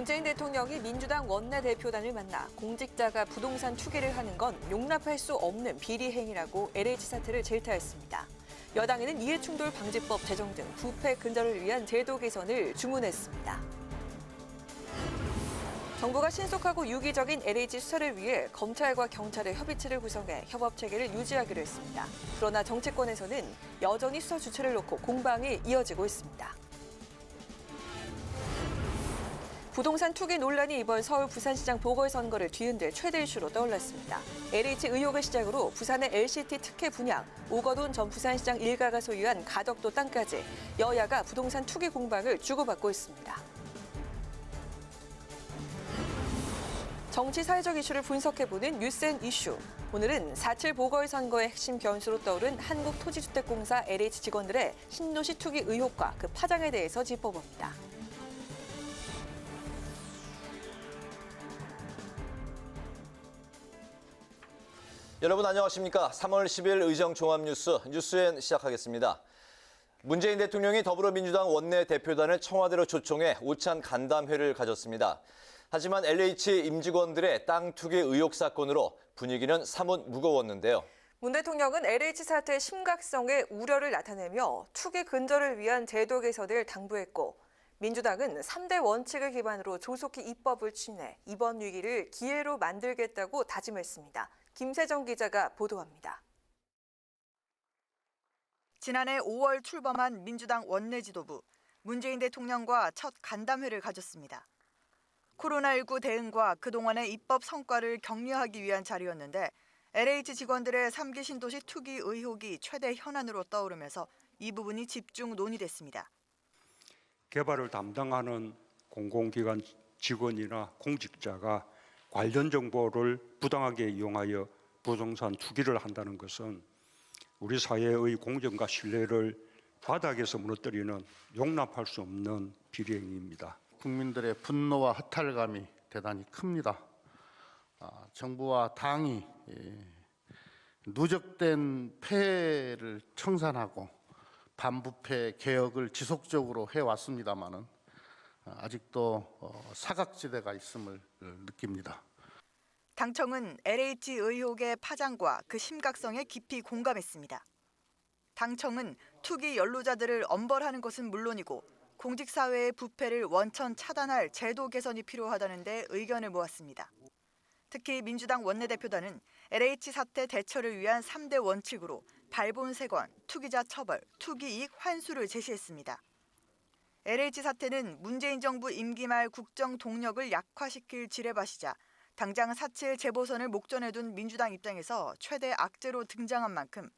문재인 대통령이 민주당 원내대표단을 만나 공직자가 부동산 투기를 하는 건 용납할 수 없는 비리 행위라고 LH 사태를 질타했습니다. 여당에는 이해충돌 방지법 제정 등 부패 근절을 위한 제도 개선을 주문했습니다. 정부가 신속하고 유기적인 LH 수사를 위해 검찰과 경찰의 협의체를 구성해 협업 체계를 유지하기로 했습니다. 그러나 정치권에서는 여전히 수사 주체를 놓고 공방이 이어지고 있습니다. 부동산 투기 논란이 이번 서울 부산시장 보궐선거를 뒤흔들 최대 이슈로 떠올랐습니다. LH 의혹을 시작으로 부산의 LCT 특혜 분양, 오거돈 전 부산시장 일가가 소유한 가덕도 땅까지 여야가 부동산 투기 공방을 주고받고 있습니다. 정치 사회적 이슈를 분석해보는 뉴스앤 이슈. 오늘은 4.7 보궐선거의 핵심 변수로 떠오른 한국토지주택공사 LH 직원들의 신도시 투기 의혹과 그 파장에 대해서 짚어봅니다. 여러분 안녕하십니까? 3월 10일 의정 종합뉴스 뉴스엔 시작하겠습니다. 문재인 대통령이 더불어민주당 원내대표단을 청와대로 초청해 오찬 간담회를 가졌습니다. 하지만 LH 임직원들의 땅 투기 의혹 사건으로 분위기는 사뭇 무거웠는데요. 문 대통령은 LH 사태의 심각성에 우려를 나타내며 투기 근절을 위한 제도 개선을 당부했고, 민주당은 3대 원칙을 기반으로 조속히 입법을 추진해 이번 위기를 기회로 만들겠다고 다짐했습니다. 김세정 기자가 보도합니다. 지난해 5월 출범한 민주당 원내지도부, 문재인 대통령과 첫 간담회를 가졌습니다. 코로나19 대응과 그동안의 입법 성과를 격려하기 위한 자리였는데 LH 직원들의 3기 신도시 투기 의혹이 최대 현안으로 떠오르면서 이 부분이 집중 논의됐습니다. 개발을 담당하는 공공기관 직원이나 공직자가 관련 정보를 부당하게 이용하여 부동산 투기를 한다는 것은 우리 사회의 공정과 신뢰를 바닥에서 무너뜨리는 용납할 수 없는 비리 행위입니다. 국민들의 분노와 허탈감이 대단히 큽니다. 정부와 당이 누적된 폐해를 청산하고 반부패 개혁을 지속적으로 해왔습니다마는 아직도 사각지대가 있음을 느낍니다. 당청은 LH 의혹의 파장과 그 심각성에 깊이 공감했습니다. 당청은 투기 연루자들을 엄벌하는 것은 물론이고 공직사회의 부패를 원천 차단할 제도 개선이 필요하다는 데 의견을 모았습니다. 특히 민주당 원내대표단은 LH 사태 대처를 위한 3대 원칙으로 발본세관, 투기자 처벌, 투기이익 환수를 제시했습니다. LH 사태는 문재인 정부 임기 말 국정 동력을 약화시킬 지뢰밭이자 당장 4.7 재보선을 목전에 둔 민주당 입장에서 최대 악재로 등장한 만큼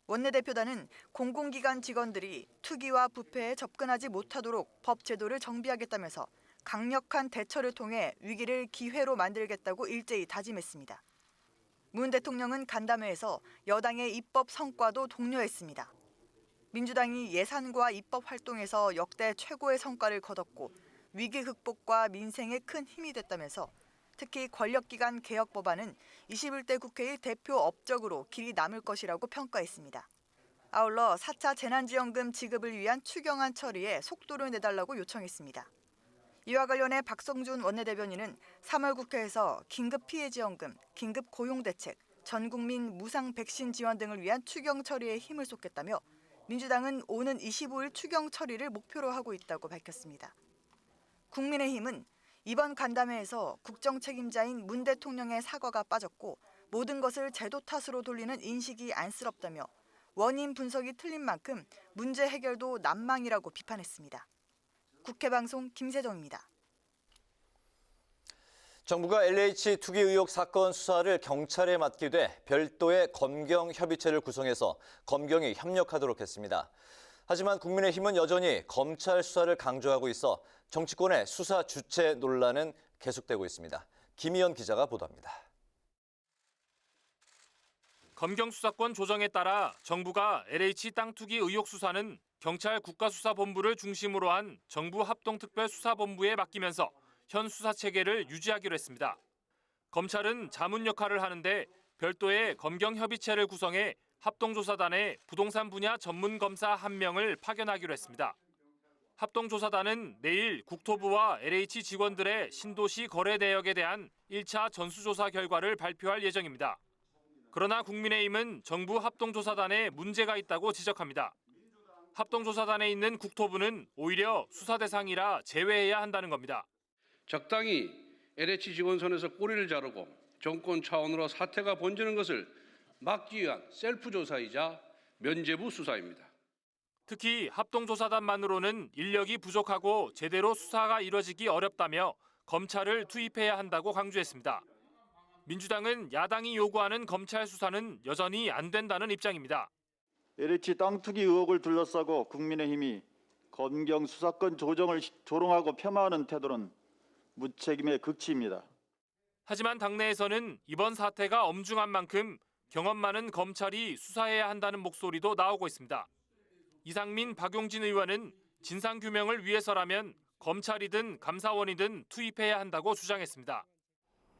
원내대표단은 공공기관 직원들이 투기와 부패에 접근하지 못하도록 법 제도를 정비하겠다면서 강력한 대처를 통해 위기를 기회로 만들겠다고 일제히 다짐했습니다. 문 대통령은 간담회에서 여당의 입법 성과도 독려했습니다. 민주당이 예산과 입법 활동에서 역대 최고의 성과를 거뒀고 위기 극복과 민생에 큰 힘이 됐다면서 특히 권력기관 개혁 법안은 21대 국회의 대표 업적으로 길이 남을 것이라고 평가했습니다. 아울러 4차 재난지원금 지급을 위한 추경안 처리에 속도를 내달라고 요청했습니다. 이와 관련해 박성준 원내대변인은 3월 국회에서 긴급 피해지원금, 긴급 고용대책, 전국민 무상 백신 지원 등을 위한 추경 처리에 힘을 쏟겠다며 민주당은 오는 25일 추경 처리를 목표로 하고 있다고 밝혔습니다. 국민의힘은 이번 간담회에서 국정 책임자인 문 대통령의 사과가 빠졌고 모든 것을 제도 탓으로 돌리는 인식이 안쓰럽다며 원인 분석이 틀린 만큼 문제 해결도 난망이라고 비판했습니다. 국회방송 김세정입니다. 정부가 LH 투기 의혹 사건 수사를 경찰에 맡게 돼 별도의 검경협의체를 구성해서 검경이 협력하도록 했습니다. 하지만 국민의힘은 여전히 검찰 수사를 강조하고 있어 정치권의 수사 주체 논란은 계속되고 있습니다. 김희연 기자가 보도합니다. 검경 수사권 조정에 따라 정부가 LH 땅 투기 의혹 수사는 경찰 국가수사본부를 중심으로 한 정부 합동특별수사본부에 맡기면서 현 수사 체계를 유지하기로 했습니다. 검찰은 자문 역할을 하는데 별도의 검경협의체를 구성해 합동조사단에 부동산 분야 전문검사 1명을 파견하기로 했습니다. 합동조사단은 내일 국토부와 LH 직원들의 신도시 거래 내역에 대한 1차 전수조사 결과를 발표할 예정입니다. 그러나 국민의힘은 정부 합동조사단에 문제가 있다고 지적합니다. 합동조사단에 있는 국토부는 오히려 수사 대상이라 제외해야 한다는 겁니다. 적당히 LH 직원 선에서 꼬리를 자르고 정권 차원으로 사태가 번지는 것을 막기 위한 셀프 조사이자 면죄부 수사입니다. 특히 합동조사단만으로는 인력이 부족하고 제대로 수사가 이뤄지기 어렵다며 검찰을 투입해야 한다고 강조했습니다. 민주당은 야당이 요구하는 검찰 수사는 여전히 안 된다는 입장입니다. LH 땅 투기 의혹을 둘러싸고 국민의힘이 검경 수사권 조정을 조롱하고 폄하하는 태도는 무책임의 극치입니다. 하지만 당내에서는 이번 사태가 엄중한 만큼 경험 많은 검찰이 수사해야 한다는 목소리도 나오고 있습니다. 이상민, 박용진 의원은 진상규명을 위해서라면 검찰이든 감사원이든 투입해야 한다고 주장했습니다.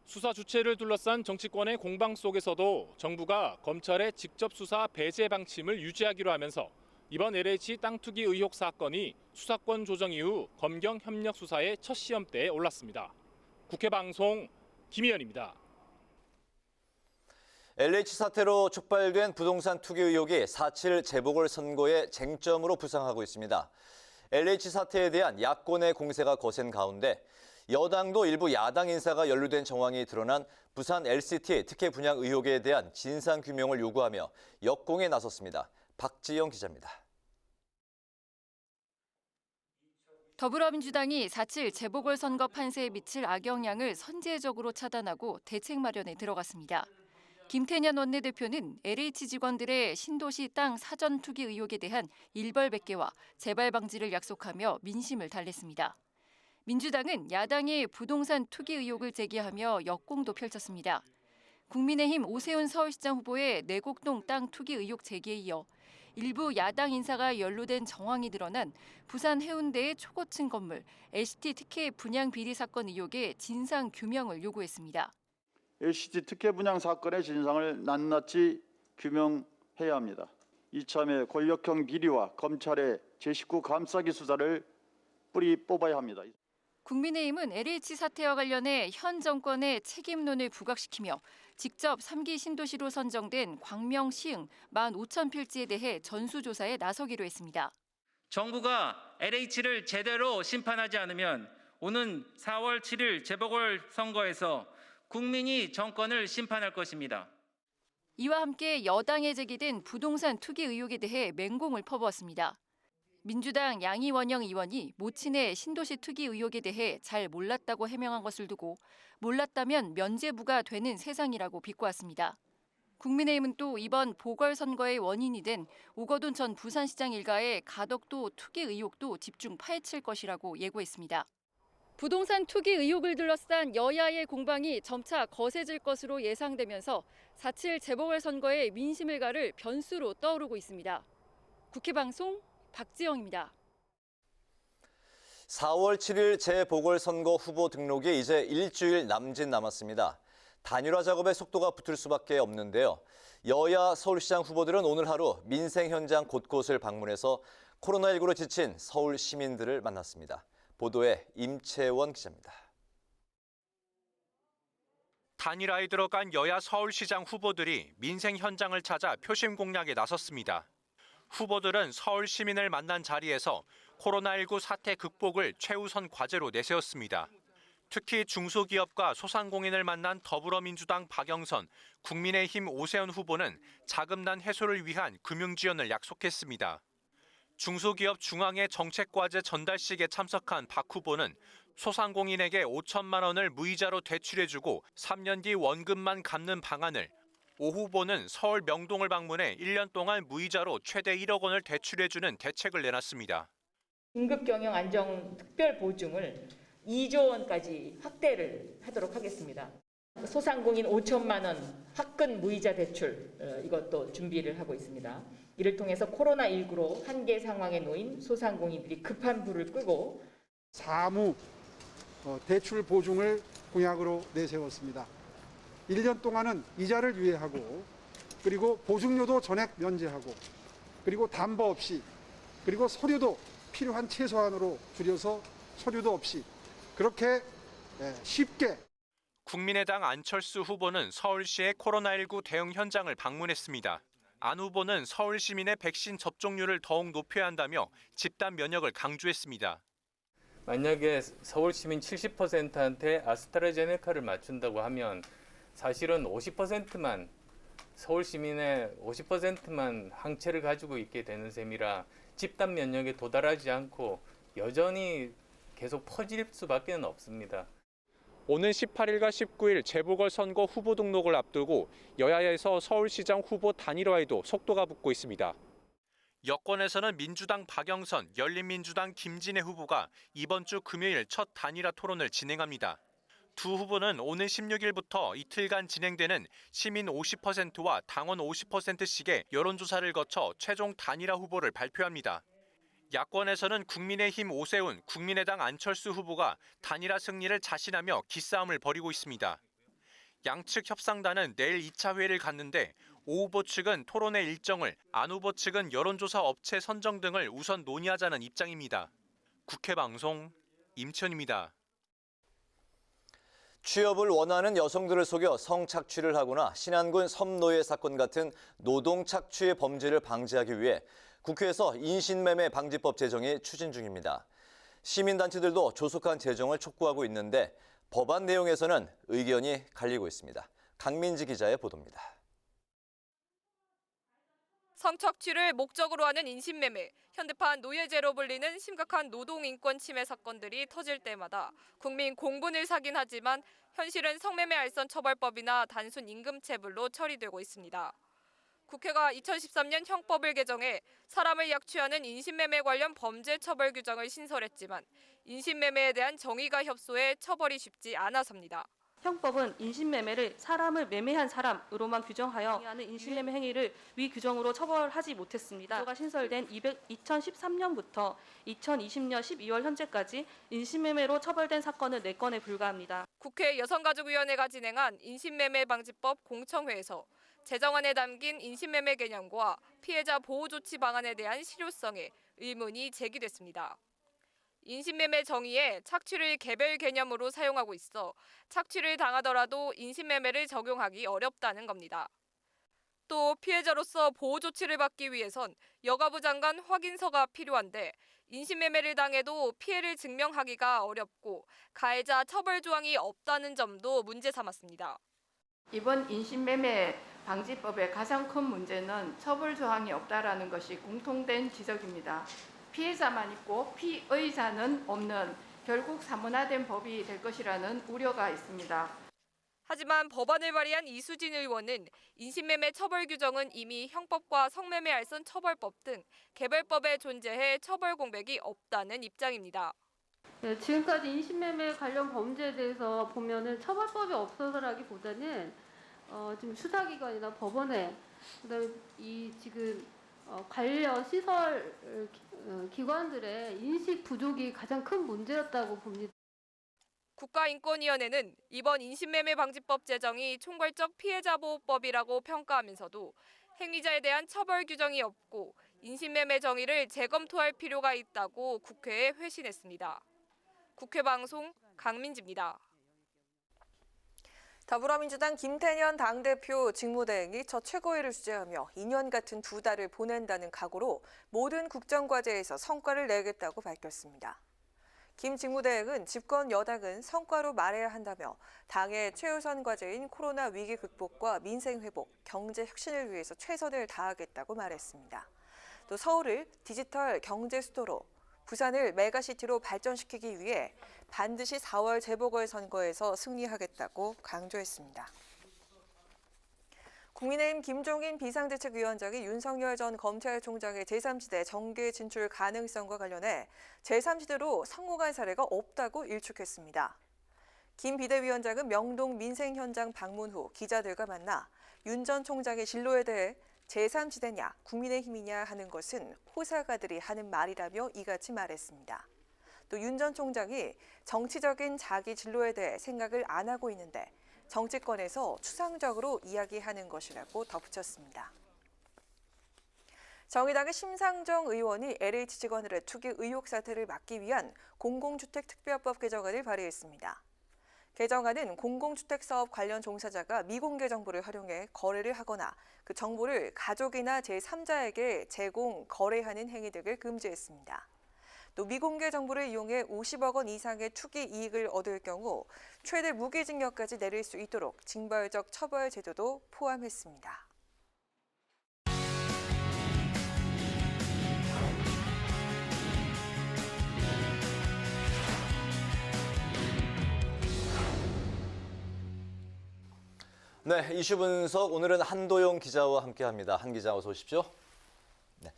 수사 주체를 둘러싼 정치권의 공방 속에서도 정부가 검찰의 직접 수사 배제 방침을 유지하기로 하면서 이번 LH 땅 투기 의혹 사건이 수사권 조정 이후 검경 협력 수사의 첫 시험대에 올랐습니다. 국회 방송 김희연입니다. LH 사태로 촉발된 부동산 투기 의혹이 4.7 재보궐선거의 쟁점으로 부상하고 있습니다. LH 사태에 대한 야권의 공세가 거센 가운데 여당도 일부 야당 인사가 연루된 정황이 드러난 부산 LCT 특혜 분양 의혹에 대한 진상규명을 요구하며 역공에 나섰습니다. 박지영 기자입니다. 더불어민주당이 4.7 재보궐선거 판세에 미칠 악영향을 선제적으로 차단하고 대책 마련에 들어갔습니다. 김태년 원내대표는 LH 직원들의 신도시 땅 사전 투기 의혹에 대한 일벌백계와 재발 방지를 약속하며 민심을 달랬습니다. 민주당은 야당의 부동산 투기 의혹을 제기하며 역공도 펼쳤습니다. 국민의힘 오세훈 서울시장 후보의 내곡동 땅 투기 의혹 제기에 이어 일부 야당 인사가 연루된 정황이 드러난 부산 해운대의 초고층 건물 LCT 특혜 분양 비리 사건 의혹의 진상 규명을 요구했습니다. LCT 특혜 분양 사건의 진상을 낱낱이 규명해야 합니다. 이참에 권력형 비리와 검찰의 제19 감싸기 수사를 뿌리 뽑아야 합니다. 국민의힘은 LH 사태와 관련해 현 정권의 책임론을 부각시키며 직접 3기 신도시로 선정된 광명 시흥 15,000필지에 대해 전수조사에 나서기로 했습니다. 정부가 LH를 제대로 심판하지 않으면 오는 4월 7일 재보궐선거에서 국민이 정권을 심판할 것입니다. 이와 함께 여당에 제기된 부동산 투기 의혹에 대해 맹공을 퍼부었습니다. 민주당 양이원영 의원이 모친의 신도시 투기 의혹에 대해 잘 몰랐다고 해명한 것을 두고 몰랐다면 면죄부가 되는 세상이라고 비꼬았습니다. 국민의힘은 또 이번 보궐선거의 원인이 된 오거돈 전 부산시장 일가의 가덕도 투기 의혹도 집중 파헤칠 것이라고 예고했습니다. 부동산 투기 의혹을 둘러싼 여야의 공방이 점차 거세질 것으로 예상되면서 4.7 재보궐선거의 민심을 가를 변수로 떠오르고 있습니다. 국회 방송 박지영입니다. 4월 7일 재보궐선거 후보 등록이 이제 일주일 남짓 남았습니다. 단일화 작업에 속도가 붙을 수밖에 없는데요. 여야 서울시장 후보들은 오늘 하루 민생 현장 곳곳을 방문해서 코로나19로 지친 서울 시민들을 만났습니다. 보도에 임채원 기자입니다. 단일화에 들어간 여야 서울시장 후보들이 민생 현장을 찾아 표심 공략에 나섰습니다. 후보들은 서울 시민을 만난 자리에서 코로나19 사태 극복을 최우선 과제로 내세웠습니다. 특히 중소기업과 소상공인을 만난 더불어민주당 박영선, 국민의힘 오세훈 후보는 자금난 해소를 위한 금융지원을 약속했습니다. 중소기업 중앙회 정책과제 전달식에 참석한 박 후보는 소상공인에게 5천만 원을 무이자로 대출해주고 3년 뒤 원금만 갚는 방안을, 오 후보는 서울 명동을 방문해 1년 동안 무이자로 최대 1억 원을 대출해주는 대책을 내놨습니다. 긴급경영 안정 특별 보증을 2조 원까지 확대를 하도록 하겠습니다. 소상공인 5천만 원 화끈 무이자 대출 이것도 준비를 하고 있습니다. 이를 통해서 코로나19로 한계 상황에 놓인 소상공인들이 급한 불을 끄고 사무 대출 보증을 공약으로 내세웠습니다. 1년 동안은 이자를 유예하고 그리고 보증료도 전액 면제하고 그리고 담보 없이 그리고 서류도 필요한 최소한으로 줄여서 서류도 없이 그렇게 쉽게. 국민의당 안철수 후보는 서울시의 코로나19 대응 현장을 방문했습니다. 안 후보는 서울 시민의 백신 접종률을 더욱 높여야 한다며 집단 면역을 강조했습니다. 만약에 서울 시민 70%한테 아스트라제네카를 맞춘다고 하면 사실은 50%만 서울 시민의 50%만 항체를 가지고 있게 되는 셈이라 집단 면역에 도달하지 않고 여전히 계속 퍼질 수밖에 없습니다. 오는 18일과 19일 재보궐선거 후보 등록을 앞두고 여야에서 서울시장 후보 단일화에도 속도가 붙고 있습니다. 여권에서는 민주당 박영선, 열린민주당 김진애 후보가 이번 주 금요일 첫 단일화 토론을 진행합니다. 두 후보는 오는 16일부터 이틀간 진행되는 시민 50%와 당원 50%씩의 여론조사를 거쳐 최종 단일화 후보를 발표합니다. 야권에서는 국민의힘 오세훈, 국민의당 안철수 후보가 단일화 승리를 자신하며 기싸움을 벌이고 있습니다. 양측 협상단은 내일 2차 회의를 갖는데 오 후보 측은 토론회 일정을, 안 후보 측은 여론조사 업체 선정 등을 우선 논의하자는 입장입니다. 국회방송 임천입니다. 취업을 원하는 여성들을 속여 성착취를 하거나 신안군 섬노예 사건 같은 노동 착취의 범죄를 방지하기 위해 국회에서 인신매매 방지법 제정이 추진 중입니다. 시민단체들도 조속한 제정을 촉구하고 있는데 법안 내용에서는 의견이 갈리고 있습니다. 강민지 기자의 보도입니다. 성착취를 목적으로 하는 인신매매, 현대판 노예제로 불리는 심각한 노동인권 침해 사건들이 터질 때마다 국민 공분을 사긴 하지만 현실은 성매매 알선 처벌법이나 단순 임금체불로 처리되고 있습니다. 국회가 2013년 형법을 개정해 사람을 약취하는 인신매매 관련 범죄 처벌 규정을 신설했지만 인신매매에 대한 정의가 협소해 처벌이 쉽지 않아서입니다. 형법은 인신매매를 사람을 매매한 사람으로만 규정하여 하는 인신매매 행위를 위 규정으로 처벌하지 못했습니다. 제도가 신설된 2013년부터 2020년 12월 현재까지 인신매매로 처벌된 사건은 4건에 불과합니다. 국회 여성가족위원회가 진행한 인신매매 방지법 공청회에서 제정안에 담긴 인신매매 개념과 피해자 보호 조치 방안에 대한 실효성에 의문이 제기됐습니다. 인신매매 정의에 착취를 개별 개념으로 사용하고 있어 착취를 당하더라도 인신매매를 적용하기 어렵다는 겁니다. 또 피해자로서 보호 조치를 받기 위해선 여가부 장관 확인서가 필요한데 인신매매를 당해도 피해를 증명하기가 어렵고 가해자 처벌 조항이 없다는 점도 문제 삼았습니다. 이번 인신매매 방지법의 가장 큰 문제는 처벌 조항이 없다라는 것이 공통된 지적입니다. 피해자만 있고 피의자는 없는 결국 사문화된 법이 될 것이라는 우려가 있습니다. 하지만 법안을 발의한 이수진 의원은 인신매매 처벌 규정은 이미 형법과 성매매 알선 처벌법 등 개별법에 존재해 처벌 공백이 없다는 입장입니다. 네, 지금까지 인신매매 관련 범죄에 대해서 보면은 처벌법이 없어서라기보다는 지금 수사기관이나 법원에 그다음에 이 지금 관련 시설 기관들의 인식 부족이 가장 큰 문제였다고 봅니다. 국가인권위원회는 이번 인신매매 방지법 제정이 총괄적 피해자보호법이라고 평가하면서도 행위자에 대한 처벌 규정이 없고 인신매매 정의를 재검토할 필요가 있다고 국회에 회신했습니다. 국회방송 강민지입니다. 더불어민주당 김태년 당대표 직무대행이 첫 최고위를 주재하며 2년 같은 2달을 보낸다는 각오로 모든 국정과제에서 성과를 내겠다고 밝혔습니다. 김 직무대행은 집권 여당은 성과로 말해야 한다며 당의 최우선 과제인 코로나 위기 극복과 민생 회복, 경제 혁신을 위해서 최선을 다하겠다고 말했습니다. 또 서울을 디지털 경제 수도로, 부산을 메가시티로 발전시키기 위해 반드시 4월 재보궐선거에서 승리하겠다고 강조했습니다. 국민의힘 김종인 비상대책위원장이 윤석열 전 검찰총장의 제3지대 정계 진출 가능성과 관련해 제3지대로 성공한 사례가 없다고 일축했습니다. 김 비대위원장은 명동 민생 현장 방문 후 기자들과 만나 윤 전 총장의 진로에 대해 제3지대냐 국민의힘이냐 하는 것은 호사가들이 하는 말이라며 이같이 말했습니다. 또 윤 전 총장이 정치적인 자기 진로에 대해 생각을 안 하고 있는데 정치권에서 추상적으로 이야기하는 것이라고 덧붙였습니다. 정의당의 심상정 의원이 LH 직원들의 투기 의혹 사태를 막기 위한 공공주택특별법 개정안을 발의했습니다. 개정안은 공공주택 사업 관련 종사자가 미공개 정보를 활용해 거래를 하거나 그 정보를 가족이나 제3자에게 제공, 거래하는 행위 등을 금지했습니다. 또 미공개 정보를 이용해 50억 원 이상의 투기 이익을 얻을 경우 최대 무기징역까지 내릴 수 있도록 징벌적 처벌 제도도 포함했습니다. 네, 이슈 분석 오늘은 한도영 기자와 함께합니다. 한 기자 어서 오십시오. 네.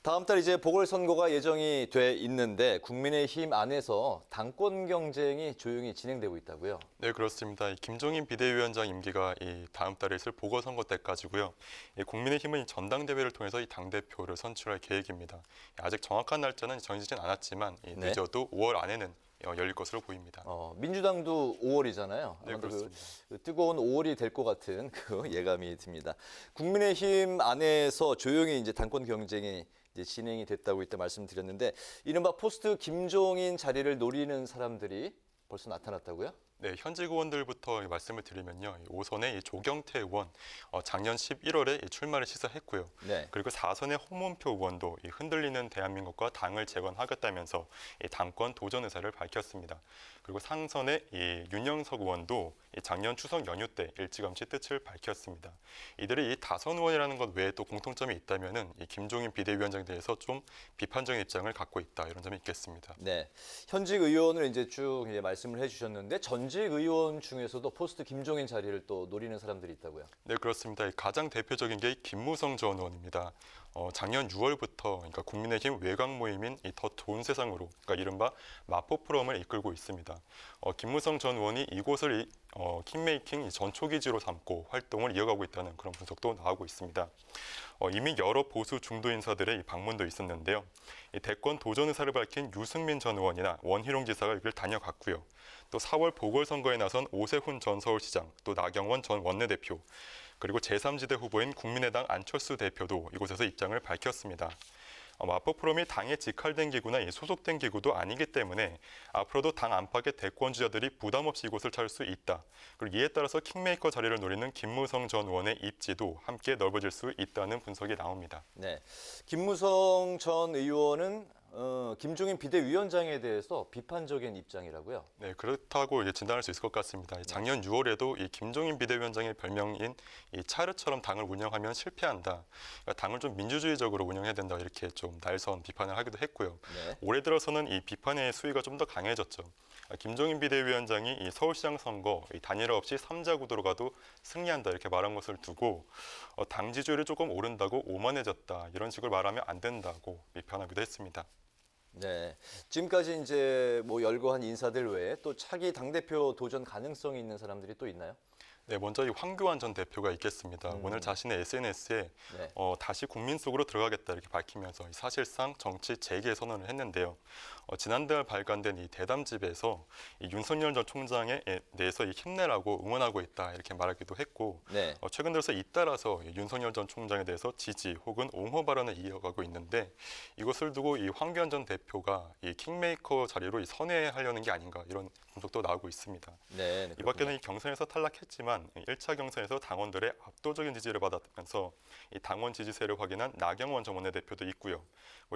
다음 달 이제 보궐선거가 예정이 돼 있는데 국민의힘 안에서 당권 경쟁이 조용히 진행되고 있다고요? 네, 그렇습니다. 김종인 비대위원장 임기가 이 다음 달에 있을 보궐선거 때까지고요. 국민의힘은 이 전당대회를 통해서 이 당대표를 선출할 계획입니다. 아직 정확한 날짜는 정해지진 않았지만 늦어도 5월 안에는 열릴 것으로 보입니다. 민주당도 5월이잖아요. 네, 그렇습니다. 그 뜨거운 5월이 될 것 같은 그 예감이 듭니다. 국민의힘 안에서 조용히 이제 당권 경쟁이 이제 진행이 됐다고 이때 말씀드렸는데 이른바 포스트 김종인 자리를 노리는 사람들이 벌써 나타났다고요? 네, 현직 의원들부터 말씀을 드리면요. 5선의 조경태 의원 작년 11월에 출마를 시사했고요. 네. 그리고 4선의 홍문표 의원도 흔들리는 대한민국과 당을 재건하겠다면서 당권 도전 의사를 밝혔습니다. 그리고 상선의 윤영석 의원도 작년 추석 연휴 때 일찌감치 뜻을 밝혔습니다. 이들이 이 다선 의원이라는 것 외에 또 공통점이 있다면은 이 김종인 비대위원장에 대해서 좀 비판적인 입장을 갖고 있다 이런 점이 있겠습니다. 네, 현직 의원을 이제 쭉 말씀을 해주셨는데 전직 의원 중에서도 포스트 김종인 자리를 또 노리는 사람들이 있다고요? 네, 그렇습니다. 가장 대표적인 게 김무성 전 의원입니다. 작년 6월부터 그러니까 국민의힘 외곽 모임인 더 좋은 세상으로 그러니까 이른바 마포 포럼을 이끌고 있습니다. 김무성 전 의원이 이곳을 킹메이킹 전초기지로 삼고 활동을 이어가고 있다는 그런 분석도 나오고 있습니다. 이미 여러 보수 중도 인사들의 방문도 있었는데요. 대권 도전 의사를 밝힌 유승민 전 의원이나 원희룡 지사가 여기를 다녀갔고요. 또 4월 보궐선거에 나선 오세훈 전 서울시장, 또 나경원 전 원내대표, 그리고 제3지대 후보인 국민의당 안철수 대표도 이곳에서 입장을 밝혔습니다. 마포 포럼이 당에 직할된 기구나 소속된 기구도 아니기 때문에 앞으로도 당 안팎의 대권 주자들이 부담 없이 이곳을 찾을 수 있다. 그리고 이에 따라서 킹메이커 자리를 노리는 김무성 전 의원의 입지도 함께 넓어질 수 있다는 분석이 나옵니다. 네, 김무성 전 의원은 김종인 비대위원장에 대해서 비판적인 입장이라고요? 네, 그렇다고 진단할 수 있을 것 같습니다. 작년 6월에도 이 김종인 비대위원장의 별명인 이 차르처럼 당을 운영하면 실패한다. 그러니까 당을 좀 민주주의적으로 운영해야 된다 이렇게 좀 날선 비판을 하기도 했고요. 네. 올해 들어서는 이 비판의 수위가 좀 더 강해졌죠. 김종인 비대위원장이 이 서울시장 선거 단일 없이 3자 구도로 가도 승리한다 이렇게 말한 것을 두고 당 지지율이 조금 오른다고 오만해졌다 이런 식으로 말하면 안 된다고 비판하기도 했습니다. 네, 지금까지 이제 뭐 열거한 인사들 외에 또 차기 당대표 도전 가능성이 있는 사람들이 또 있나요? 네, 먼저 이 황교안 전 대표가 있겠습니다. 오늘 자신의 SNS에 네. 다시 국민 속으로 들어가겠다 이렇게 밝히면서 사실상 정치 재개 선언을 했는데요. 지난달 발간된 이 대담집에서 이 윤석열 전 총장에 대해서 힘내라고 응원하고 있다 이렇게 말하기도 했고 네. 최근 들어서 잇따라서 윤석열 전 총장에 대해서 지지 혹은 옹호 발언을 이어가고 있는데 이것을 두고 이 황교안 전 대표가 이 킹메이커 자리로 선회하려는 게 아닌가 이런 분석도 나오고 있습니다. 네, 이 밖에는 이 경선에서 탈락했지만 1차 경선에서 당원들의 압도적인 지지를 받았면서 이 당원 지지세를 확인한 나경원 전 원내대표도 있고요.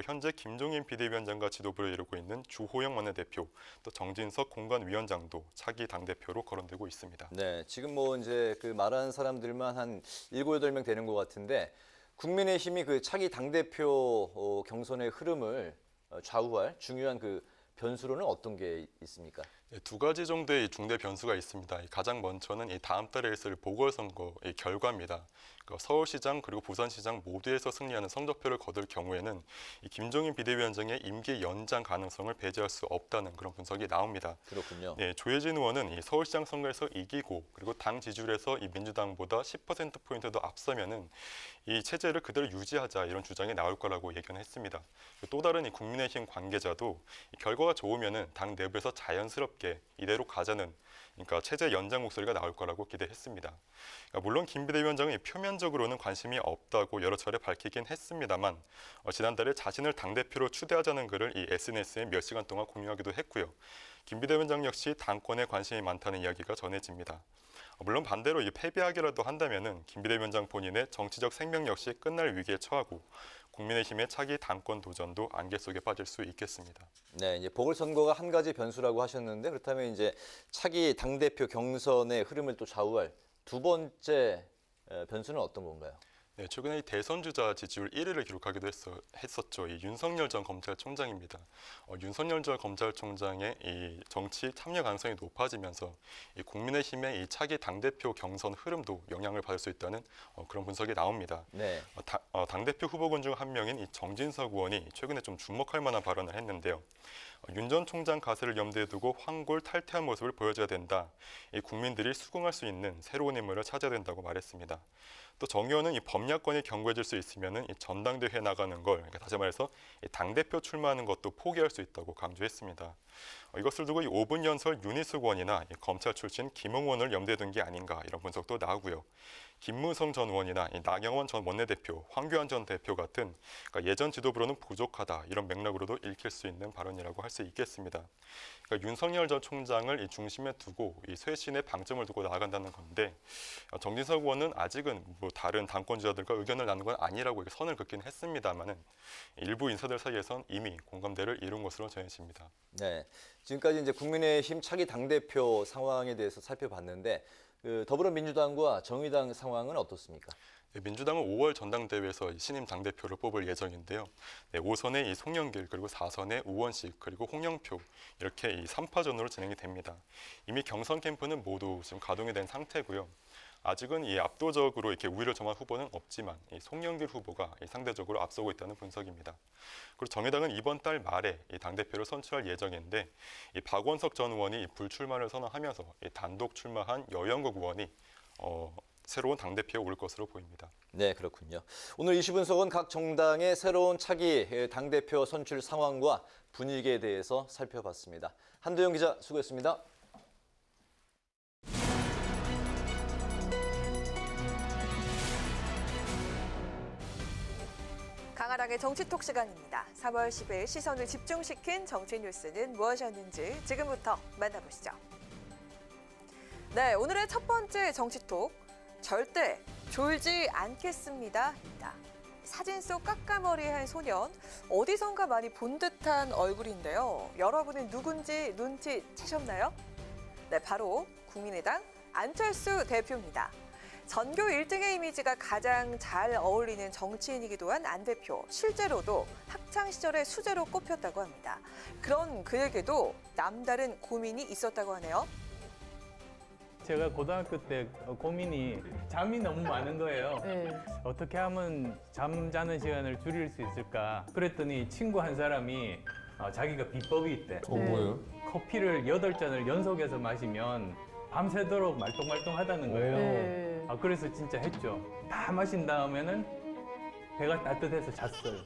현재 김종인 비대위원장과 지도부를 이루고 있는 주호영 원내대표, 또 정진석 공관위원장도 차기 당대표로 거론되고 있습니다. 네, 지금 뭐 이제 그 말하는 사람들만 한 7, 8명 되는 것 같은데 국민의힘이 그 차기 당대표 경선의 흐름을 좌우할 중요한 그 변수로는 어떤 게 있습니까? 네, 두 가지 정도의 중대 변수가 있습니다. 가장 먼저는 이 다음 달에 있을 보궐선거의 결과입니다. 서울시장 그리고 부산시장 모두에서 승리하는 성적표를 거둘 경우에는 이 김종인 비대위원장의 임기 연장 가능성을 배제할 수 없다는 그런 분석이 나옵니다. 그렇군요. 네, 조혜진 의원은 이 서울시장 선거에서 이기고 그리고 당 지지율에서 이 민주당보다 10%포인트 더 앞서면은 이 체제를 그대로 유지하자 이런 주장이 나올 거라고 예견했습니다. 또 다른 이 국민의힘 관계자도 이 결과가 좋으면은 당 내부에서 자연스럽게 자연스럽게 이대로 가자는 그러니까 체제 연장 목소리가 나올 거라고 기대했습니다. 그러니까 물론 김 비대위원장은 표면적으로는 관심이 없다고 여러 차례 밝히긴 했습니다만 지난달에 자신을 당대표로 추대하자는 글을 이 SNS에 몇 시간 동안 공유하기도 했고요. 김 비대위원장 역시 당권에 관심이 많다는 이야기가 전해집니다. 물론 반대로 패배하기라도 한다면은 김 비대위원장 본인의 정치적 생명 역시 끝날 위기에 처하고 국민의힘의 차기 당권 도전도 안개 속에 빠질 수 있겠습니다. 네, 이제 보궐선거가 한 가지 변수라고 하셨는데 그렇다면 이제 차기 당대표 경선의 흐름을 또 좌우할 두 번째 변수는 어떤 건가요? 네, 최근에 이 대선 주자 지지율 1위를 기록하기도 했었죠. 이 윤석열 전 검찰총장입니다. 윤석열 전 검찰총장의 이 정치 참여 가능성이 높아지면서 이 국민의힘의 이 차기 당대표 경선 흐름도 영향을 받을 수 있다는 그런 분석이 나옵니다. 네. 당대표 후보군 중 한 명인 이 정진석 의원이 최근에 좀 주목할 만한 발언을 했는데요. 윤 전 총장 가세를 염두에 두고 황골 탈퇴한 모습을 보여줘야 된다. 이 국민들이 수긍할 수 있는 새로운 인물을 찾아야 된다고 말했습니다. 또 정 의원은 이 범야권이 견고해질 수 있으면은 이 전당대회 나가는 걸, 그러니까 다시 말해서 이 당대표 출마하는 것도 포기할 수 있다고 강조했습니다. 이것을 두고 이 5분 연설 윤희숙 의원이나 이 검찰 출신 김웅 의원을 염두에 둔 게 아닌가 이런 분석도 나오고요. 김무성 전 의원이나 이 나경원 전 원내대표, 황교안 전 대표 같은 그러니까 예전 지도부로는 부족하다 이런 맥락으로도 읽힐 수 있는 발언이라고 할 수 있겠습니다. 그러니까 윤석열 전 총장을 이 중심에 두고 이 쇄신에 방점을 두고 나아간다는 건데 정진석 의원은 아직은 뭐 다른 당권 주자들과 의견을 나눈 건 아니라고 선을 긋긴 했습니다만은 일부 인사들 사이에선 이미 공감대를 이룬 것으로 전해집니다. 네, 지금까지 이제 국민의힘 차기 당대표 상황에 대해서 살펴봤는데 더불어민주당과 정의당 상황은 어떻습니까? 네, 민주당은 5월 전당대회에서 신임 당대표를 뽑을 예정인데요. 네, 5선에 이 송영길 그리고 4선에 우원식 그리고 홍영표 이렇게 이 3파전으로 진행이 됩니다. 이미 경선 캠프는 모두 지금 가동이 된 상태고요. 아직은 이 압도적으로 이렇게 우위를 점한 후보는 없지만 이 송영길 후보가 상대적으로 앞서고 있다는 분석입니다. 그리고 정의당은 이번 달 말에 이 당대표를 선출할 예정인데 이 박원석 전 의원이 불출마를 선언하면서 이 단독 출마한 여영국 의원이 새로운 당대표에 오를 것으로 보입니다. 네, 그렇군요. 오늘 이슈 분석은 각 정당의 새로운 차기 당대표 선출 상황과 분위기에 대해서 살펴봤습니다. 한도영 기자 수고했습니다. 강하랑의 정치톡 시간입니다. 3월 10일 시선을 집중시킨 정치 뉴스는 무엇이었는지 지금부터 만나보시죠. 네, 오늘의 첫 번째 정치톡. 절대 졸지 않겠습니다.입니다. 사진 속 까까머리한 소년, 어디선가 많이 본 듯한 얼굴인데요. 여러분은 누군지 눈치채셨나요? 네, 바로 국민의당 안철수 대표입니다. 전교 1등의 이미지가 가장 잘 어울리는 정치인이기도 한 안 대표. 실제로도 학창시절에 수재로 꼽혔다고 합니다. 그런 그에게도 남다른 고민이 있었다고 하네요. 제가 고등학교 때 고민이 잠이 너무 많은 거예요. 어떻게 하면 잠 자는 시간을 줄일 수 있을까? 그랬더니 친구 한 사람이 자기가 비법이 있대. 뭐예요? 커피를 8잔을 연속해서 마시면 밤새도록 말똥말똥하다는 거예요. 그래서 진짜 했죠. 다 마신 다음에는 배가 따뜻해서 잤어요.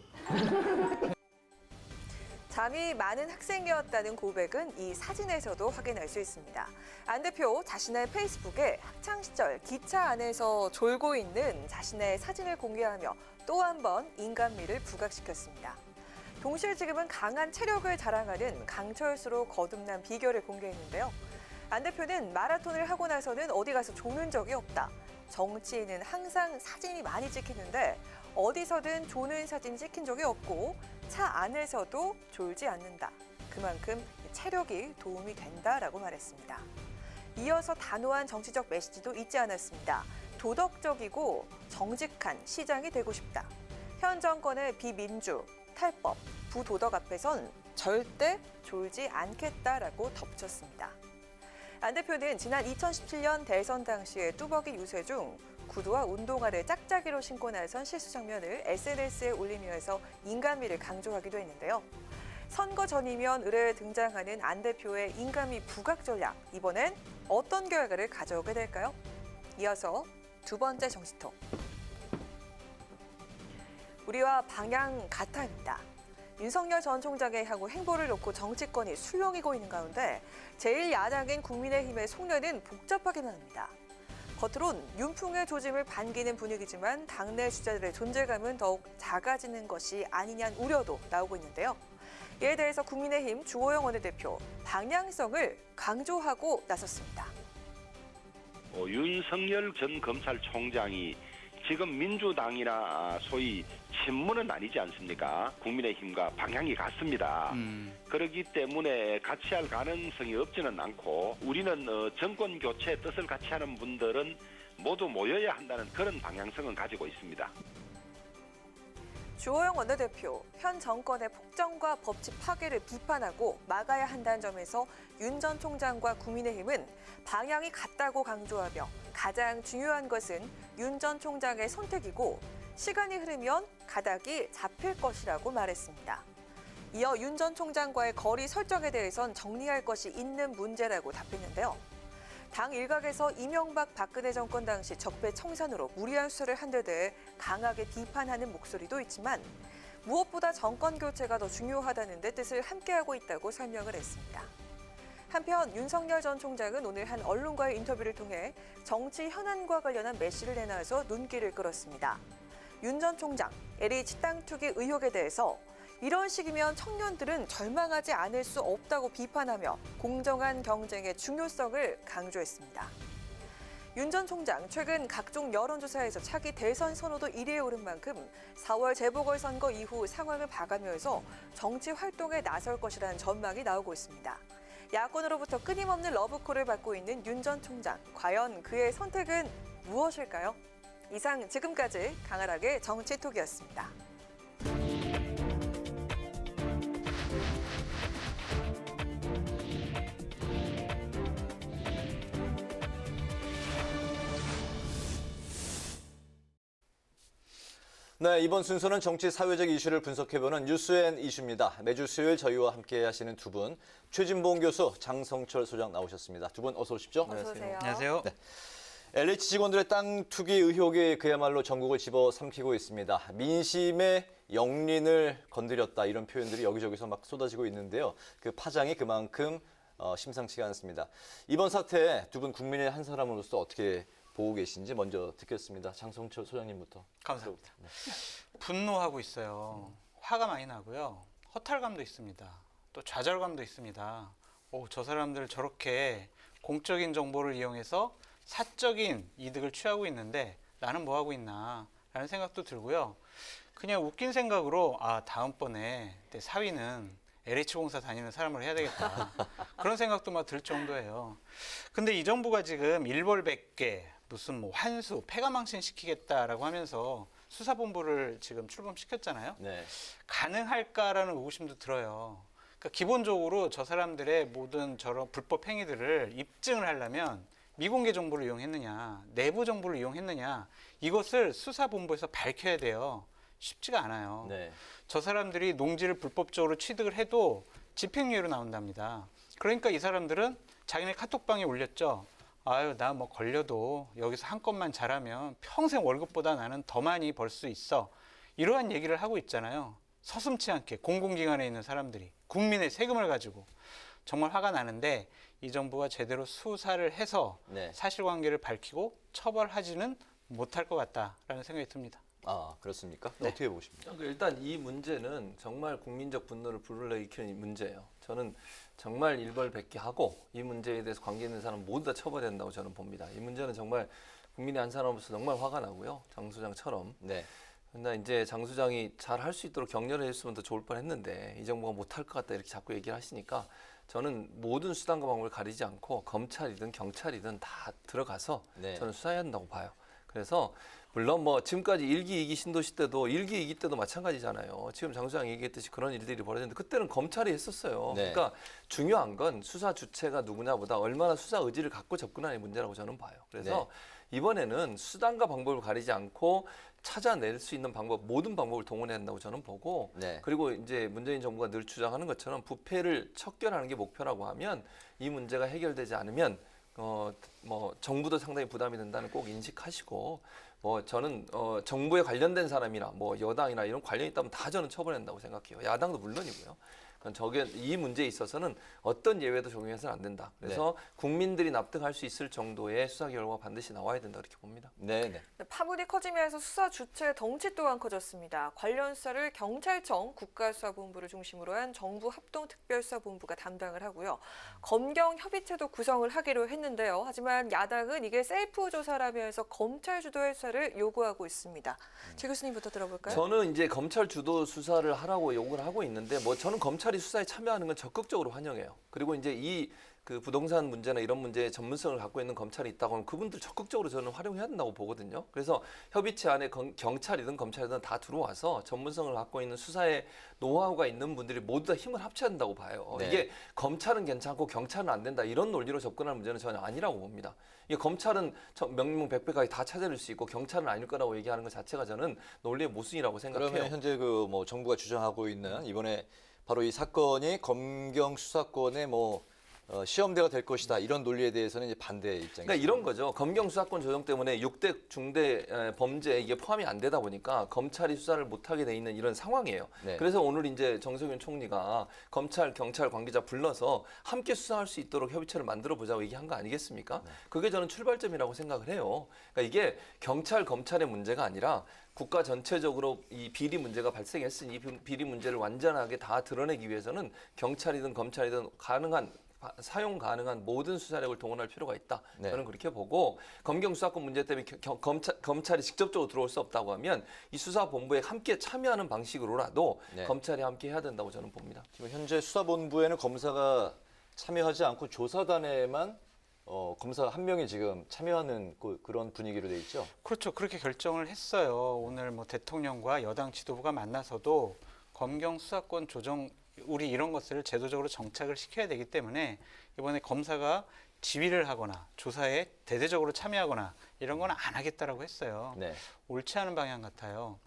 잠이 많은 학생이었다는 고백은 이 사진에서도 확인할 수 있습니다. 안 대표 자신의 페이스북에 학창시절 기차 안에서 졸고 있는 자신의 사진을 공개하며 또 한 번 인간미를 부각시켰습니다. 동시에 지금은 강한 체력을 자랑하는 강철수로 거듭난 비결을 공개했는데요. 안 대표는 마라톤을 하고 나서는 어디 가서 조는 적이 없다. 정치인은 항상 사진이 많이 찍히는데 어디서든 조는 사진 찍힌 적이 없고 차 안에서도 졸지 않는다. 그만큼 체력이 도움이 된다라고 말했습니다. 이어서 단호한 정치적 메시지도 잊지 않았습니다. 도덕적이고 정직한 시장이 되고 싶다. 현 정권의 비민주, 탈법, 부도덕 앞에선 절대 졸지 않겠다라고 덧붙였습니다. 안 대표는 지난 2017년 대선 당시의 뚜벅이 유세 중 구두와 운동화를 짝짝이로 신고 나선 실수 장면을 SNS에 올리면서 인간미를 강조하기도 했는데요. 선거 전이면 의뢰에 등장하는 안 대표의 인간미 부각 전략, 이번엔 어떤 결과를 가져오게 될까요? 이어서 두 번째 정치톡. 우리와 방향 같아입니다. 윤석열 전 총장의 향후 행보를 놓고 정치권이 술렁이고 있는 가운데 제1야당인 국민의힘의 속내는 복잡하기만 합니다. 겉으론 윤풍의 조짐을 반기는 분위기지만 당내 주자들의 존재감은 더욱 작아지는 것이 아니냐는 우려도 나오고 있는데요. 이에 대해서 국민의힘 주호영 원내대표 방향성을 강조하고 나섰습니다. 윤석열 전 검찰총장이 지금 민주당이나 소위 친문은 아니지 않습니까? 국민의힘과 방향이 같습니다. 그렇기 때문에 같이 할 가능성이 없지는 않고 우리는 정권 교체 뜻을 같이 하는 분들은 모두 모여야 한다는 그런 방향성은 가지고 있습니다. 주호영 원내대표, 현 정권의 폭정과 법치 파괴를 비판하고 막아야 한다는 점에서 윤 전 총장과 국민의힘은 방향이 같다고 강조하며 가장 중요한 것은 윤 전 총장의 선택이고 시간이 흐르면 가닥이 잡힐 것이라고 말했습니다. 이어 윤 전 총장과의 거리 설정에 대해선 정리할 것이 있는 문제라고 답했는데요. 당 일각에서 이명박 박근혜 정권 당시 적폐 청산으로 무리한 수사를 한 데 대해 강하게 비판하는 목소리도 있지만 무엇보다 정권 교체가 더 중요하다는 데 뜻을 함께하고 있다고 설명을 했습니다. 한편 윤석열 전 총장은 오늘 한 언론과의 인터뷰를 통해 정치 현안과 관련한 메시를 내놔서 눈길을 끌었습니다. 윤 전 총장, LH 땅 투기 의혹에 대해서 이런 식이면 청년들은 절망하지 않을 수 없다고 비판하며 공정한 경쟁의 중요성을 강조했습니다. 윤 전 총장, 최근 각종 여론조사에서 차기 대선 선호도 1위에 오른 만큼 4월 재보궐선거 이후 상황을 봐가면서 정치 활동에 나설 것이라는 전망이 나오고 있습니다. 야권으로부터 끊임없는 러브콜을 받고 있는 윤 전 총장, 과연 그의 선택은 무엇일까요? 이상 지금까지 강하락의 정치톡이었습니다. 네, 이번 순서는 정치 사회적 이슈를 분석해보는 뉴스앤 이슈입니다. 매주 수요일 저희와 함께 하시는 두 분, 최진봉 교수, 장성철 소장 나오셨습니다. 두 분 어서 오십시오. 어서 오세요. 안녕하세요. 네. LH 직원들의 땅 투기 의혹이 그야말로 전국을 집어삼키고 있습니다. 민심의 영린을 건드렸다, 이런 표현들이 여기저기서 막 쏟아지고 있는데요. 그 파장이 그만큼 심상치가 않습니다. 이번 사태에 두 분 국민의 한 사람으로서 어떻게 보고 계신지 먼저 듣겠습니다. 장성철 소장님부터. 감사합니다. 네. 분노하고 있어요. 화가 많이 나고요. 허탈감도 있습니다. 또 좌절감도 있습니다. 저 사람들 저렇게 공적인 정보를 이용해서 사적인 이득을 취하고 있는데 나는 뭐 하고 있나 라는 생각도 들고요. 그냥 웃긴 생각으로 다음번에 내 사위는 LH공사 다니는 사람을 해야 되겠다. 그런 생각도 막 들 정도예요. 근데 이 정부가 지금 일벌백계, 무슨 뭐 환수, 폐가망신 시키겠다라고 하면서 수사본부를 지금 출범시켰잖아요. 네. 가능할까라는 의구심도 들어요. 그러니까 기본적으로 저 사람들의 모든 저런 불법 행위들을 입증을 하려면 미공개 정보를 이용했느냐, 내부 정보를 이용했느냐, 이것을 수사본부에서 밝혀야 돼요. 쉽지가 않아요. 네. 저 사람들이 농지를 불법적으로 취득을 해도 집행유예로 나온답니다. 그러니까 이 사람들은 자기네 카톡방에 올렸죠. 나 뭐 걸려도 여기서 한 건만 잘하면 평생 월급보다 나는 더 많이 벌 수 있어. 이러한 얘기를 하고 있잖아요. 서슴지 않게 공공기관에 있는 사람들이 국민의 세금을 가지고. 정말 화가 나는데 이 정부가 제대로 수사를 해서 네. 사실관계를 밝히고 처벌하지는 못할 것 같다라는 생각이 듭니다. 그렇습니까? 네. 어떻게 보십니까? 일단 이 문제는 정말 국민적 분노를 불러일으키는 문제예요. 저는 정말 일벌백계하고 이 문제에 대해서 관계 있는 사람 모두 다 처벌해야 된다고 저는 봅니다. 이 문제는 정말 국민의 한 사람으로서 정말 화가 나고요. 장 소장처럼. 네. 근데 이제 장 소장이 잘 할 수 있도록 격려를 해줬으면 더 좋을 뻔했는데 이 정부가 못할 것 같다 이렇게 자꾸 얘기를 하시니까 저는 모든 수단과 방법을 가리지 않고 검찰이든 경찰이든 다 들어가서 네. 저는 수사해야 한다고 봐요. 그래서 물론 뭐 지금까지 1기, 2기 신도시 때도 1기, 2기 때도 마찬가지잖아요. 지금 장 소장이 얘기했듯이 그런 일들이 벌어졌는데 그때는 검찰이 했었어요. 네. 그러니까 중요한 건 수사 주체가 누구냐보다 얼마나 수사 의지를 갖고 접근하는 문제라고 저는 봐요. 그래서 이번에는 수단과 방법을 가리지 않고 찾아낼 수 있는 방법, 모든 방법을 동원해야 한다고 저는 보고 네. 그리고 이제 문재인 정부가 늘 주장하는 것처럼 부패를 척결하는 게 목표라고 하면 이 문제가 해결되지 않으면 뭐 정부도 상당히 부담이 된다는 꼭 인식하시고 뭐 저는 정부에 관련된 사람이나 뭐 여당이나 이런 관련이 있다면 다 저는 처벌한다고 생각해요. 야당도 물론이고요. 이 문제에 있어서는 어떤 예외도 적용해서는 안 된다. 그래서 국민들이 납득할 수 있을 정도의 수사 결과가 반드시 나와야 된다 이렇게 봅니다. 네. 파문이 커지면서 수사 주체의 덩치 또한 커졌습니다. 관련 수사를 경찰청 국가수사본부를 중심으로 한 정부 합동특별수사본부가 담당을 하고요. 검경협의체도 구성을 하기로 했는데요. 하지만 야당은 이게 셀프 조사라면서 검찰 주도의 수사를 요구하고 있습니다. 최 교수님부터 들어볼까요? 저는 이제 검찰 주도 수사를 하라고 요구를 하고 있는데 뭐 저는 검찰이 수사에 참여하는 건 적극적으로 환영해요. 그리고 이제 그 부동산 문제나 이런 문제에 전문성을 갖고 있는 검찰이 있다고 하면 그분들 적극적으로 저는 활용해야 된다고 보거든요. 그래서 협의체 안에 경찰이든 검찰이든 다 들어와서 전문성을 갖고 있는 수사에 노하우가 있는 분들이 모두 다 힘을 합쳐야 된다고 봐요. 네. 이게 검찰은 괜찮고 경찰은 안 된다 이런 논리로 접근할 문제는 전혀 아니라고 봅니다. 이게 검찰은 명명백백하게 다 찾아낼 수 있고 경찰은 아닐 거라고 얘기하는 것 자체가 저는 논리의 모순이라고 생각해요. 그러면 현재 그 뭐 정부가 주장하고 있는 이번에 바로 이 사건이 검경 수사권의 시험대가 될 것이다 이런 논리에 대해서는 이제 반대 입장이죠. 그러니까 이런 거죠. 검경 수사권 조정 때문에 6대 중대 범죄 이게 포함이 안 되다 보니까 검찰이 수사를 못하게 돼 있는 이런 상황이에요. 네. 그래서 오늘 이제 정세균 총리가 검찰, 경찰 관계자 불러서 함께 수사할 수 있도록 협의체를 만들어 보자고 얘기한 거 아니겠습니까? 네. 그게 저는 출발점이라고 생각을 해요. 그러니까 이게 경찰, 검찰의 문제가 아니라 국가 전체적으로 이 비리 문제가 발생했으니 이 비리 문제를 완전하게 다 드러내기 위해서는 경찰이든 검찰이든 사용 가능한 모든 수사력을 동원할 필요가 있다. 네. 저는 그렇게 보고 검경 수사권 문제 때문에 검찰이 직접적으로 들어올 수 없다고 하면 이 수사본부에 함께 참여하는 방식으로라도 네. 검찰이 함께 해야 된다고 저는 봅니다. 지금 현재 수사본부에는 검사가 참여하지 않고 조사단에만 검사 한 명이 지금 참여하는 그런 분위기로 돼 있죠. 그렇죠. 그렇게 결정을 했어요. 오늘 뭐 대통령과 여당 지도부가 만나서도 검경 수사권 조정 우리 이런 것을 제도적으로 정착을 시켜야 되기 때문에 이번에 검사가 지휘를 하거나 조사에 대대적으로 참여하거나 이런 건 안 하겠다라고 했어요. 네. 옳지 않은 방향 같아요.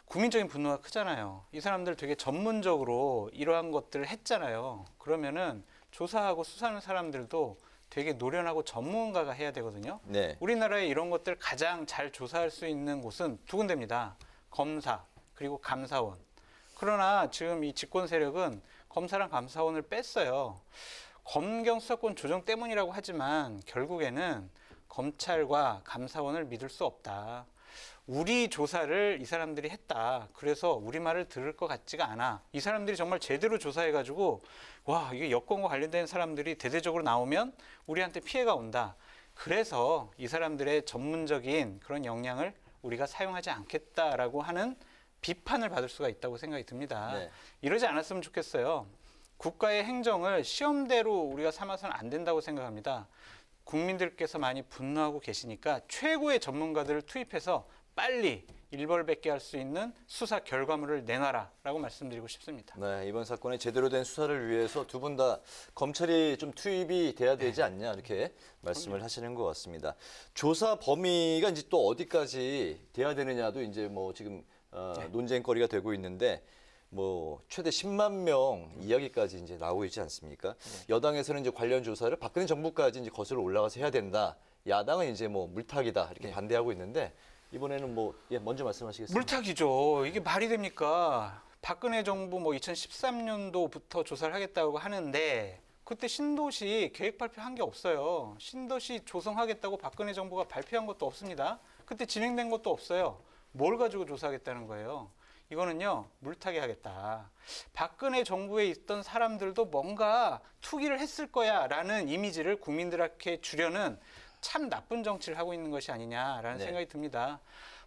국민적인 분노가 크잖아요. 이 사람들 되게 전문적으로 이러한 것들을 했잖아요. 그러면은 조사하고 수사하는 사람들도 되게 노련하고 전문가가 해야 되거든요. 네. 우리나라에 이런 것들 가장 잘 조사할 수 있는 곳은 두 군데입니다. 검사 그리고 감사원. 그러나 지금 이 집권 세력은 검사랑 감사원을 뺐어요. 검경 수사권 조정 때문이라고 하지만 결국에는 검찰과 감사원을 믿을 수 없다. 우리 조사를 이 사람들이 했다. 그래서 우리 말을 들을 것 같지가 않아. 이 사람들이 정말 제대로 조사해가지고 와 이게 여권과 관련된 사람들이 대대적으로 나오면 우리한테 피해가 온다. 그래서 이 사람들의 전문적인 그런 역량을 우리가 사용하지 않겠다라고 하는 비판을 받을 수가 있다고 생각이 듭니다. 네. 이러지 않았으면 좋겠어요. 국가의 행정을 시험대로 우리가 삼아서는 안 된다고 생각합니다. 국민들께서 많이 분노하고 계시니까 최고의 전문가들을 투입해서 빨리 일벌백계 할 수 있는 수사 결과물을 내놔라라고 말씀드리고 싶습니다. 네, 이번 사건의 제대로 된 수사를 위해서 두 분 다 검찰이 좀 투입이 돼야 되지 않냐 이렇게 말씀을 하시는 것 같습니다. 조사 범위가 이제 또 어디까지 돼야 되느냐도 이제 뭐 지금 논쟁거리가 되고 있는데 뭐 최대 10만 명 이야기까지 이제 나오고 있지 않습니까? 여당에서는 이제 관련 조사를 박근혜 정부까지 이제 거슬러 올라가서 해야 된다. 야당은 이제 뭐 물타기다 이렇게 반대하고 있는데 이번에는 먼저 말씀하시겠습니다. 물타기죠. 이게 말이 됩니까? 박근혜 정부 2013년도부터 조사를 하겠다고 하는데 그때 신도시 계획 발표한 게 없어요. 신도시 조성하겠다고 박근혜 정부가 발표한 것도 없습니다. 그때 진행된 것도 없어요. 뭘 가지고 조사하겠다는 거예요? 이거는요, 물타기 하겠다. 박근혜 정부에 있던 사람들도 뭔가 투기를 했을 거야 라는 이미지를 국민들에게 주려는 참 나쁜 정치를 하고 있는 것이 아니냐라는 생각이 듭니다.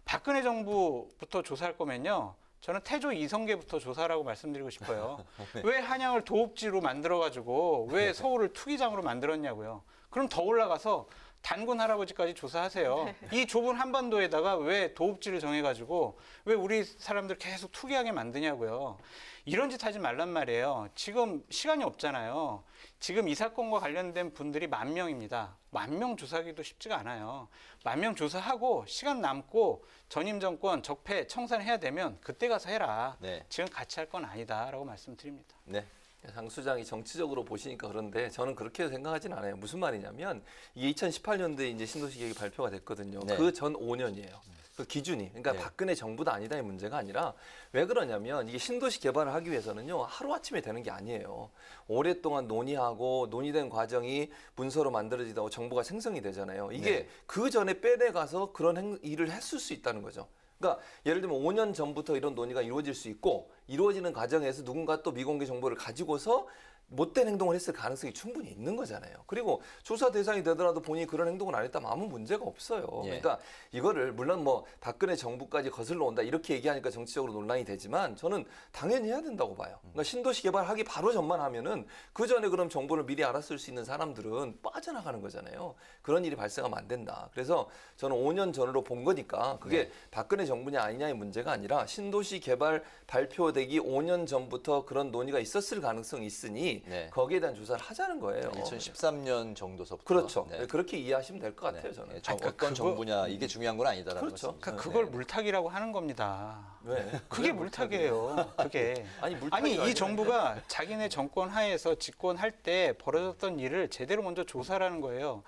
박근혜 정부부터 조사할 거면요. 저는 태조 이성계부터 조사하라고 말씀드리고 싶어요. 네. 왜 한양을 도읍지로 만들어가지고 왜 서울을 투기장으로 만들었냐고요. 그럼 더 올라가서 단군 할아버지까지 조사하세요. 이 좁은 한반도에다가 왜 도읍지를 정해가지고 왜 우리 사람들 계속 투기하게 만드냐고요. 이런 짓 하지 말란 말이에요. 지금 시간이 없잖아요. 지금 이 사건과 관련된 분들이 10,000명입니다. 10,000명 조사하기도 쉽지가 않아요. 10,000명 조사하고 시간 남고 전임 정권 적폐 청산해야 되면 그때 가서 해라. 네. 지금 같이 할 건 아니다라고 말씀드립니다. 네, 장 수장이 정치적으로 보시니까 그런데 저는 그렇게 생각하진 않아요. 무슨 말이냐면 이게 2018년도에 이제 신도시 계획이 발표가 됐거든요. 네. 그 전 5년이에요. 그 기준이. 그러니까 네. 박근혜 정부다 아니다의 문제가 아니라 왜 그러냐면 이게 신도시 개발을 하기 위해서는요. 하루아침에 되는 게 아니에요. 오랫동안 논의하고 논의된 과정이 문서로 만들어지다고 정보가 생성이 되잖아요. 이게 네. 그 전에 빼내가서 그런 일을 했을 수 있다는 거죠. 그러니까 예를 들면 5년 전부터 이런 논의가 이루어질 수 있고 이루어지는 과정에서 누군가 또 미공개 정보를 가지고서 못된 행동을 했을 가능성이 충분히 있는 거잖아요. 그리고 조사 대상이 되더라도 본인이 그런 행동을 안 했다면 아무 문제가 없어요. 예. 그러니까 이거를 물론 뭐 박근혜 정부까지 거슬러 온다 이렇게 얘기하니까 정치적으로 논란이 되지만 저는 당연히 해야 된다고 봐요. 그러니까 신도시 개발하기 바로 전만 하면은 그 전에 그럼 정보를 미리 알았을 수 있는 사람들은 빠져나가는 거잖아요. 그런 일이 발생하면 안 된다. 그래서 저는 5년 전으로 본 거니까 그게 박근혜 정부냐 아니냐의 문제가 아니라 신도시 개발 발표되기 5년 전부터 그런 논의가 있었을 가능성이 있으니 거기에 대한 조사를 하자는 거예요. 2013년 정도서부터. 그렇죠. 네. 그렇게 이해하시면 될 것 같아요, 저는. 어떤 정부냐 이게 중요한 건 아니다라는 그렇죠. 거죠. 그러니까 그걸 물타기라고 하는 겁니다. 왜? 그게 물타기예요. 그게. 아니, 이 정부가 자기네 정권 하에서 집권할 때 벌어졌던 일을 제대로 먼저 조사라는 거예요.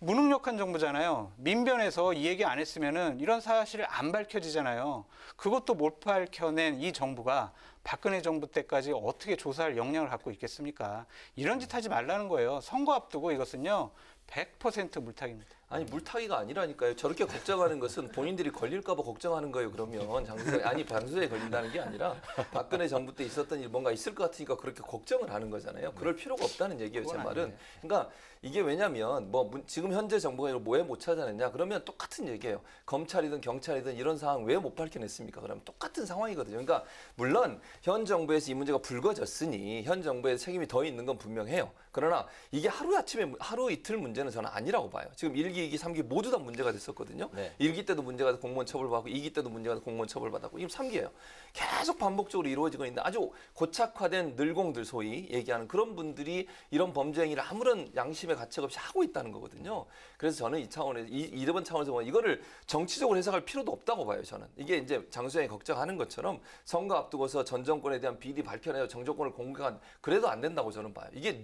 무능력한 정부잖아요. 민변에서 이 얘기 안 했으면은 이런 사실을 안 밝혀지잖아요. 그것도 못 밝혀낸 이 정부가 박근혜 정부 때까지 어떻게 조사할 역량을 갖고 있겠습니까? 이런 짓 하지 말라는 거예요. 선거 앞두고 이것은요. 100% 물타기입니다. 아니 물타기가 아니라니까요. 저렇게 걱정하는 것은 본인들이 걸릴까 봐 걱정하는 거예요. 그러면 장수에 걸린다는 게 아니라 박근혜 정부 때 있었던 일 뭔가 있을 것 같으니까 그렇게 걱정을 하는 거잖아요. 그럴 필요가 없다는 얘기예요. 제 말은. 아니에요. 그러니까 이게 왜냐면 뭐 지금 현재 정부가 이걸 왜 못 찾아냈냐 그러면 똑같은 얘기예요. 검찰이든 경찰이든 이런 상황 왜 못 밝혀냈습니까? 그러면 똑같은 상황이거든요. 그러니까 물론 현 정부에서 이 문제가 불거졌으니 현 정부의 책임이 더 있는 건 분명해요. 그러나 이게 하루아침에 하루 이틀 문제는 저는 아니라고 봐요. 지금 1기, 2기, 3기 모두 다 문제가 됐었거든요. 1기 때도 문제가 돼서 공무원 처벌받고 2기 때도 문제가 돼서 공무원 처벌받았고 지금 3기예요. 계속 반복적으로 이루어지고 있는데 아주 고착화된 늘공들 소위 얘기하는 그런 분들이 이런 범죄 행위를 아무런 양심의 가책 없이 하고 있다는 거거든요. 그래서 저는 이 차원에서 이번 차원에서 보면 이거를 정치적으로 해석할 필요도 없다고 봐요. 저는 이게 이제 장수장이 걱정하는 것처럼 선거 앞두고서 전 정권에 대한 비리 밝혀내서 정 정권을 공격한 그래도 안 된다고 저는 봐요. 이게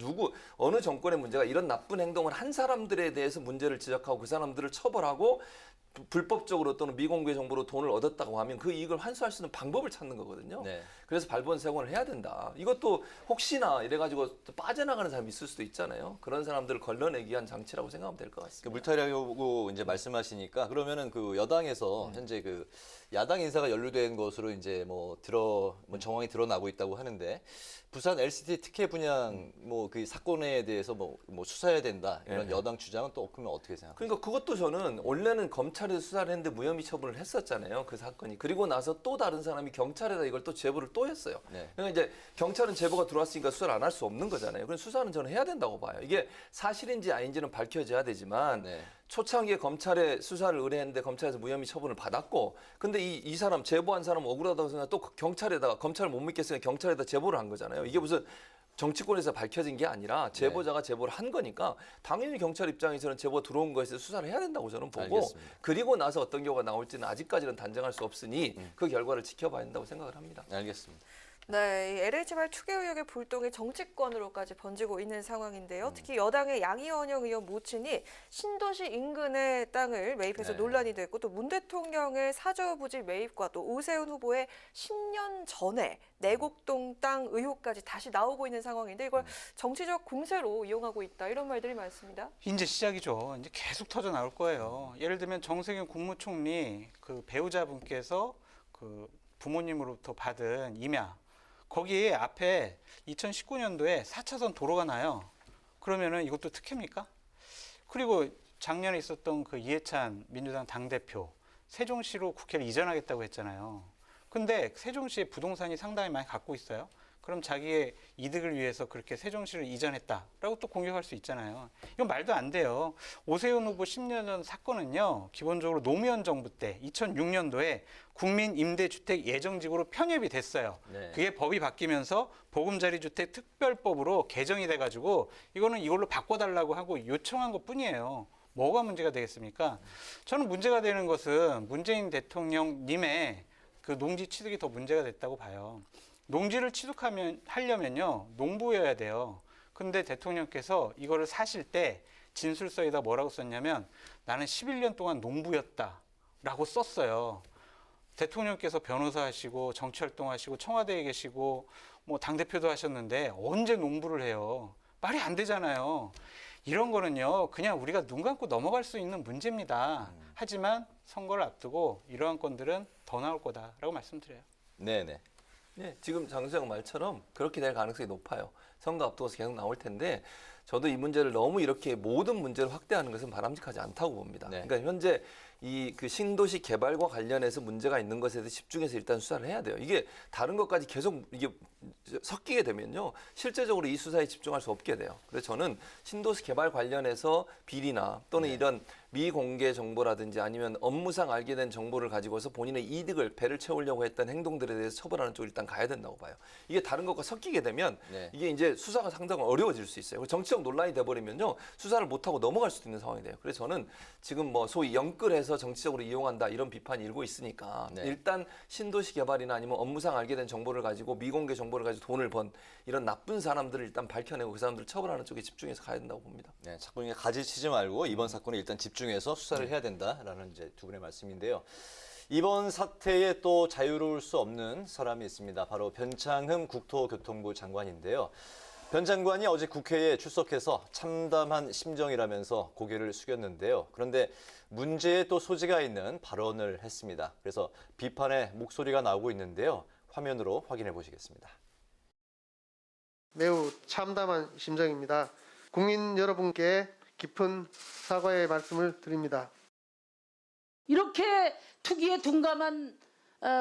어느 정권의 문제가 이런 나쁜 행동을 한 사람들에 대해서 문제를 지적하고 그 사람들을 처벌하고 불법적으로 또는 미공개 정보로 돈을 얻었다고 하면 그 이익을 환수할 수 있는 방법을 찾는 거거든요. 그래서 발본색원을 해야 된다. 이것도 혹시나 이래가지고 또 빠져나가는 사람이 있을 수도 있잖아요. 그런 사람들을 걸러내기 위한 장치라고 생각하면 될 것 같습니다. 물타기라고 이제 말씀하시니까 그러면은 그 여당에서 현재 그 야당 인사가 연루된 것으로 이제 뭐 정황이 드러나고 있다고 하는데 부산 LCT 특혜 분양 뭐 그 사건에 대해서 뭐 수사해야 된다 이런 여당 주장은 또 그러면 어떻게 생각하세요? 그러니까 그것도 저는 원래는 검찰에서 수사를 했는데 무혐의 처분을 했었잖아요. 그 사건이. 그리고 나서 또 다른 사람이 경찰에다 이걸 또 제보를 또 했어요. 그러니까 이제 경찰은 제보가 들어왔으니까 수사를 안 할 수 없는 거잖아요. 그래서 수사는 저는 해야 된다고 봐요. 이게 사실인지 아닌지는 밝혀져야 되지만 초창기에 검찰에 수사를 의뢰했는데 검찰에서 무혐의 처분을 받았고 근데 이 사람 제보한 사람 억울하다고 생각 또 경찰에다가 검찰을 못 믿겠으니까 경찰에다 제보를 한 거잖아요. 이게 무슨 정치권에서 밝혀진 게 아니라 제보자가 제보를 한 거니까 당연히 경찰 입장에서는 제보가 들어온 거에 대해서 수사를 해야 된다고 저는 보고 알겠습니다. 그리고 나서 어떤 경우가 나올지는 아직까지는 단정할 수 없으니 그 결과를 지켜봐야 된다고 생각을 합니다. 알겠습니다. 네, LH발 투기 의혹의 불똥이 정치권으로까지 번지고 있는 상황인데요. 특히 여당의 양이원영 의원 모친이 신도시 인근의 땅을 매입해서 논란이 됐고 또 문 대통령의 사저부지 매입과 또 오세훈 후보의 10년 전에 내곡동 땅 의혹까지 다시 나오고 있는 상황인데 이걸 정치적 공세로 이용하고 있다 이런 말들이 많습니다. 이제 시작이죠. 이제 계속 터져 나올 거예요. 예를 들면 정세균 국무총리 그 배우자분께서 그 부모님으로부터 받은 임야 거기에 앞에 2019년도에 4차선 도로가 나요. 그러면은 이것도 특혜입니까? 그리고 작년에 있었던 그 이해찬 민주당 당대표 세종시로 국회를 이전하겠다고 했잖아요. 근데 세종시에 부동산이 상당히 많이 갖고 있어요. 그럼 자기의 이득을 위해서 그렇게 세종시를 이전했다라고 또 공격할 수 있잖아요. 이건 말도 안 돼요. 오세훈 후보 10년 전 사건은요. 기본적으로 노무현 정부 때 2006년도에 국민임대주택 예정지구로 편입이 됐어요. 그게 법이 바뀌면서 보금자리주택 특별법으로 개정이 돼가지고 이거는 이걸로 바꿔달라고 하고 요청한 것뿐이에요. 뭐가 문제가 되겠습니까? 저는 문제가 되는 것은 문재인 대통령님의 그 농지 취득이 더 문제가 됐다고 봐요. 농지를 취득하려면요 농부여야 돼요. 근데 대통령께서 이거를 사실 때 진술서에다 뭐라고 썼냐면 나는 11년 동안 농부였다라고 썼어요. 대통령께서 변호사 하시고 정치활동하시고 청와대에 계시고 뭐 당대표도 하셨는데 언제 농부를 해요? 말이 안 되잖아요. 이런 거는요 그냥 우리가 눈 감고 넘어갈 수 있는 문제입니다. 하지만 선거를 앞두고 이러한 건들은 더 나올 거다라고 말씀드려요. 네네. 네, 지금 장 소장 말처럼 그렇게 될 가능성이 높아요. 선거 앞두고서 계속 나올 텐데 저도 이 문제를 너무 이렇게 모든 문제를 확대하는 것은 바람직하지 않다고 봅니다. 네. 그러니까 현재 이 그 신도시 개발과 관련해서 문제가 있는 것에 대해서 집중해서 일단 수사를 해야 돼요. 이게 다른 것까지 계속 이게 섞이게 되면요. 실제적으로 이 수사에 집중할 수 없게 돼요. 그래서 저는 신도시 개발 관련해서 비리나 또는 이런 미공개 정보라든지 아니면 업무상 알게 된 정보를 가지고서 본인의 이득을 배를 채우려고 했던 행동들에 대해서 처벌하는 쪽으로 일단 가야 된다고 봐요. 이게 다른 것과 섞이게 되면 이게 이제 수사가 상당히 어려워질 수 있어요. 정치적 논란이 돼버리면요. 수사를 못하고 넘어갈 수도 있는 상황이 돼요. 그래서 저는 지금 뭐 소위 영끌해서 정치적으로 이용한다 이런 비판이 일고 있으니까 일단 신도시 개발이나 아니면 업무상 알게 된 정보를 가지고 미공개 정보를 가지고 돈을 번 이런 나쁜 사람들을 일단 밝혀내고 그 사람들을 처벌하는 쪽에 집중해서 가야 된다고 봅니다. 네, 자꾸 그냥 가지치지 말고 이번 사건에 일단 집중해서 수사를 해야 된다라는 이제 두 분의 말씀인데요. 이번 사태에 또 자유로울 수 없는 사람이 있습니다. 바로 변창흠 국토교통부 장관인데요. 변 장관이 어제 국회에 출석해서 참담한 심정이라면서 고개를 숙였는데요. 그런데 문제에 또 소지가 있는 발언을 했습니다. 그래서 비판의 목소리가 나오고 있는데요. 화면으로 확인해 보시겠습니다. 매우 참담한 심정입니다. 국민 여러분께 깊은 사과의 말씀을 드립니다. 이렇게 투기에 둔감한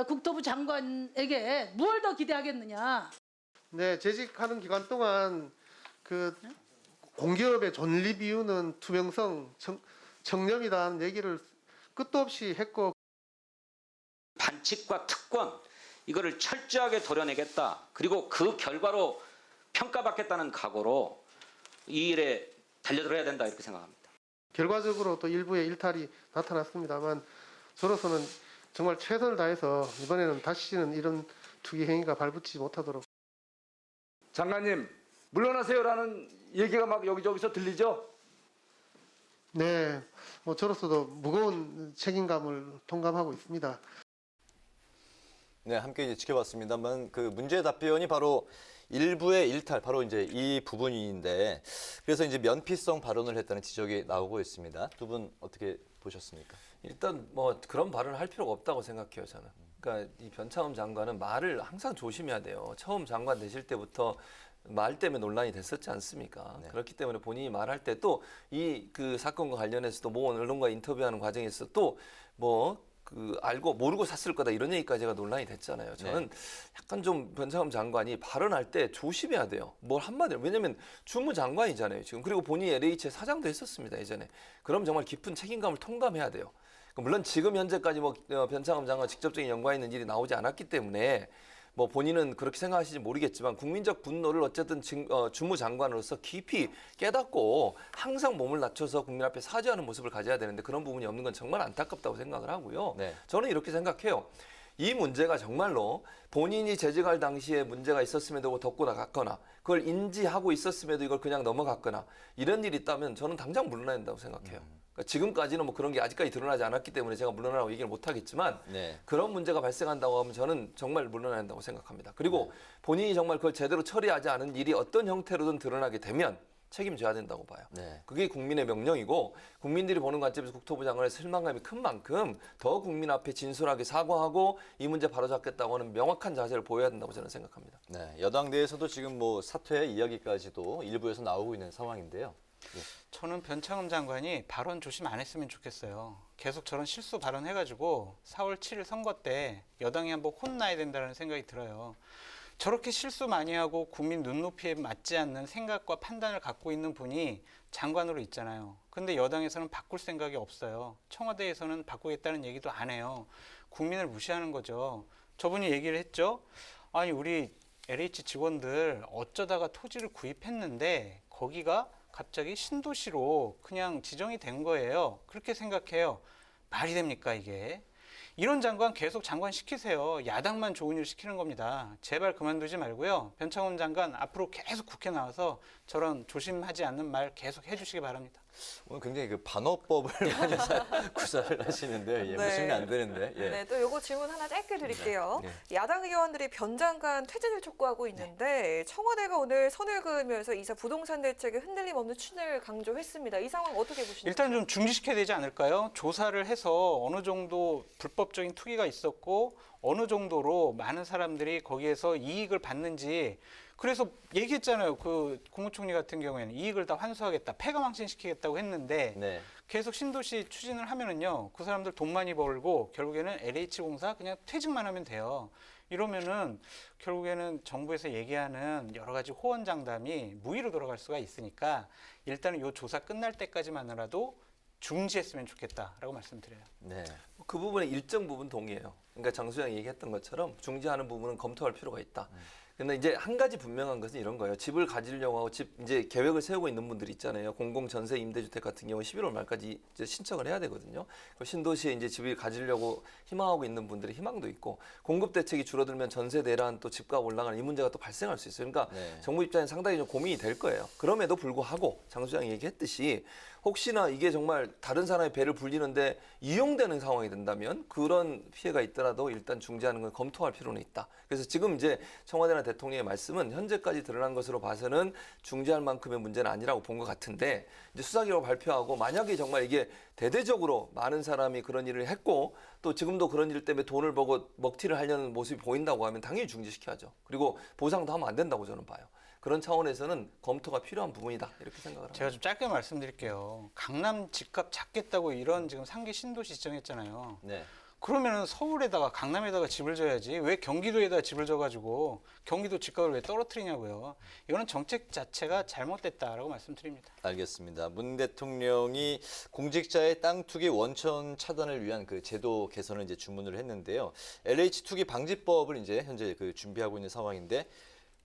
국토부 장관에게 뭘 더 기대하겠느냐. 네, 재직하는 기간 동안 그 공기업의 존립 이유는 투명성, 청렴이라는 얘기를 끝도 없이 했고 반칙과 특권 이거를 철저하게 도려내겠다. 그리고 그 결과로 평가받겠다는 각오로 이 일에 달려들어야 된다 이렇게 생각합니다. 결과적으로 또 일부의 일탈이 나타났습니다만 저로서는 정말 최선을 다해서 이번에는 다시는 이런 투기 행위가 발붙이지 못하도록. 장관님 물러나세요라는 얘기가 막 여기저기서 들리죠? 네, 뭐 저로서도 무거운 책임감을 통감하고 있습니다. 네, 함께 이제 지켜봤습니다만 그 문제의 답변이 바로 일부의 일탈, 바로 이제 이 부분인데 그래서 이제 면피성 발언을 했다는 지적이 나오고 있습니다. 두 분 어떻게 보셨습니까? 일단 뭐 그런 발언을 할 필요가 없다고 생각해요, 저는. 그러니까 이 변창흠 장관은 말을 항상 조심해야 돼요. 처음 장관 되실 때부터 말 때문에 논란이 됐었지 않습니까? 그렇기 때문에 본인이 말할 때 또 이 그 사건과 관련해서도 모 언론과 인터뷰하는 과정에서 또 뭐 그 알고 모르고 샀을 거다 이런 얘기까지가 논란이 됐잖아요. 저는 약간 좀 변창흠 장관이 발언할 때 조심해야 돼요. 뭘 한마디로. 왜냐면 주무장관이잖아요, 지금. 그리고 본인이 LH의 사장도 했었습니다, 예전에. 그럼 정말 깊은 책임감을 통감해야 돼요. 물론 지금 현재까지 뭐 변창흠 장관 직접적인 연관 있는 일이 나오지 않았기 때문에 뭐 본인은 그렇게 생각하실지 모르겠지만 국민적 분노를 어쨌든 주무장관으로서 깊이 깨닫고 항상 몸을 낮춰서 국민 앞에 사죄하는 모습을 가져야 되는데 그런 부분이 없는 건 정말 안타깝다고 생각을 하고요. 저는 이렇게 생각해요. 이 문제가 정말로 본인이 재직할 당시에 문제가 있었음에도 덮고 나갔거나 그걸 인지하고 있었음에도 이걸 그냥 넘어갔거나 이런 일이 있다면 저는 당장 물러나야 된다고 생각해요. 그러니까 지금까지는 뭐 그런 게 아직까지 드러나지 않았기 때문에 제가 물러나라고 얘기를 못하겠지만 그런 문제가 발생한다고 하면 저는 정말 물러나야 한다고 생각합니다. 그리고 본인이 정말 그걸 제대로 처리하지 않은 일이 어떤 형태로든 드러나게 되면 책임져야 된다고 봐요. 그게 국민의 명령이고 국민들이 보는 관점에서 국토부 장관의 실망감이 큰 만큼 더 국민 앞에 진솔하게 사과하고 이 문제 바로잡겠다고 하는 명확한 자세를 보여야 된다고 저는 생각합니다. 네, 여당 내에서도 지금 뭐 사퇴 이야기까지도 일부에서 나오고 있는 상황인데요. 저는 변창흠 장관이 발언 조심 안 했으면 좋겠어요. 계속 저런 실수 발언해가지고 4월 7일 선거 때 여당이 한번 혼나야 된다는 생각이 들어요. 저렇게 실수 많이 하고 국민 눈높이에 맞지 않는 생각과 판단을 갖고 있는 분이 장관으로 있잖아요. 근데 여당에서는 바꿀 생각이 없어요. 청와대에서는 바꾸겠다는 얘기도 안 해요. 국민을 무시하는 거죠. 저분이 얘기를 했죠. 아니 우리 LH 직원들 어쩌다가 토지를 구입했는데 거기가 갑자기 신도시로 그냥 지정이 된 거예요. 그렇게 생각해요. 말이 됩니까 이게? 이런 장관 계속 장관 시키세요. 야당만 좋은 일 시키는 겁니다. 제발 그만두지 말고요. 변창훈 장관 앞으로 계속 국회 나와서 저런 조심하지 않는 말 계속 해주시기 바랍니다. 오늘 굉장히 그 반어법을 많이 구사를 하시는데 예, 네. 무시면 안 되는데. 예. 네, 또 요거 질문 하나 짧게 드릴게요. 네. 야당 의원들이 변 장관 퇴진을 촉구하고 있는데 청와대가 오늘 선을 그으면서 이사 부동산 대책의 흔들림 없는 추진을 강조했습니다. 이 상황 어떻게 보시나요? 일단 좀 중지시켜야 되지 않을까요? 조사를 해서 어느 정도 불법적인 투기가 있었고 어느 정도로 많은 사람들이 거기에서 이익을 받는지 그래서 얘기했잖아요. 그 국무총리 같은 경우에는 이익을 다 환수하겠다, 폐가망신시키겠다고 했는데 네. 계속 신도시 추진을 하면은요, 그 사람들 돈 많이 벌고 결국에는 LH공사 그냥 퇴직만 하면 돼요. 이러면은 결국에는 정부에서 얘기하는 여러 가지 호언장담이 무의로 돌아갈 수가 있으니까 일단은 이 조사 끝날 때까지만이라도 중지했으면 좋겠다라고 말씀드려요. 네. 그 부분에 일정 부분 동의해요. 그러니까 장수장이 얘기했던 것처럼 중지하는 부분은 검토할 필요가 있다. 근데 이제 한 가지 분명한 것은 이런 거예요. 집을 가지려고 하고 집 이제 계획을 세우고 있는 분들이 있잖아요. 공공 전세 임대주택 같은 경우 11월 말까지 이제 신청을 해야 되거든요. 신도시에 이제 집을 가지려고 희망하고 있는 분들의 희망도 있고 공급 대책이 줄어들면 전세 대란 또 집값 올라가는 이 문제가 또 발생할 수 있어요. 그러니까 정부 입장에 상당히 좀 고민이 될 거예요. 그럼에도 불구하고 장 소장이 얘기했듯이 혹시나 이게 정말 다른 사람의 배를 불리는데 이용되는 상황이 된다면 그런 피해가 있더라도 일단 중지하는 걸 검토할 필요는 있다. 그래서 지금 이제 청와대나 대통령의 말씀은 현재까지 드러난 것으로 봐서는 중지할 만큼의 문제는 아니라고 본 것 같은데 이제 수사기록 발표하고 만약에 정말 이게 대대적으로 많은 사람이 그런 일을 했고 또 지금도 그런 일 때문에 돈을 벌고 먹튀를 하려는 모습이 보인다고 하면 당연히 중지시켜야죠. 그리고 보상도 하면 안 된다고 저는 봐요. 그런 차원에서는 검토가 필요한 부분이다 이렇게 생각을 합니다. 제가 좀 짧게 말씀드릴게요. 강남 집값 잡겠다고 이런 지금 상기 신도시 지정했잖아요. 네. 그러면은 서울에다가 강남에다가 집을 줘야지 왜 경기도에다가 집을 줘가지고 경기도 집값을 왜 떨어뜨리냐고요. 이거는 정책 자체가 잘못됐다라고 말씀드립니다. 알겠습니다. 문 대통령이 공직자의 땅 투기 원천 차단을 위한 그 제도 개선을 이제 주문을 했는데요. LH 투기 방지법을 이제 현재 그 준비하고 있는 상황인데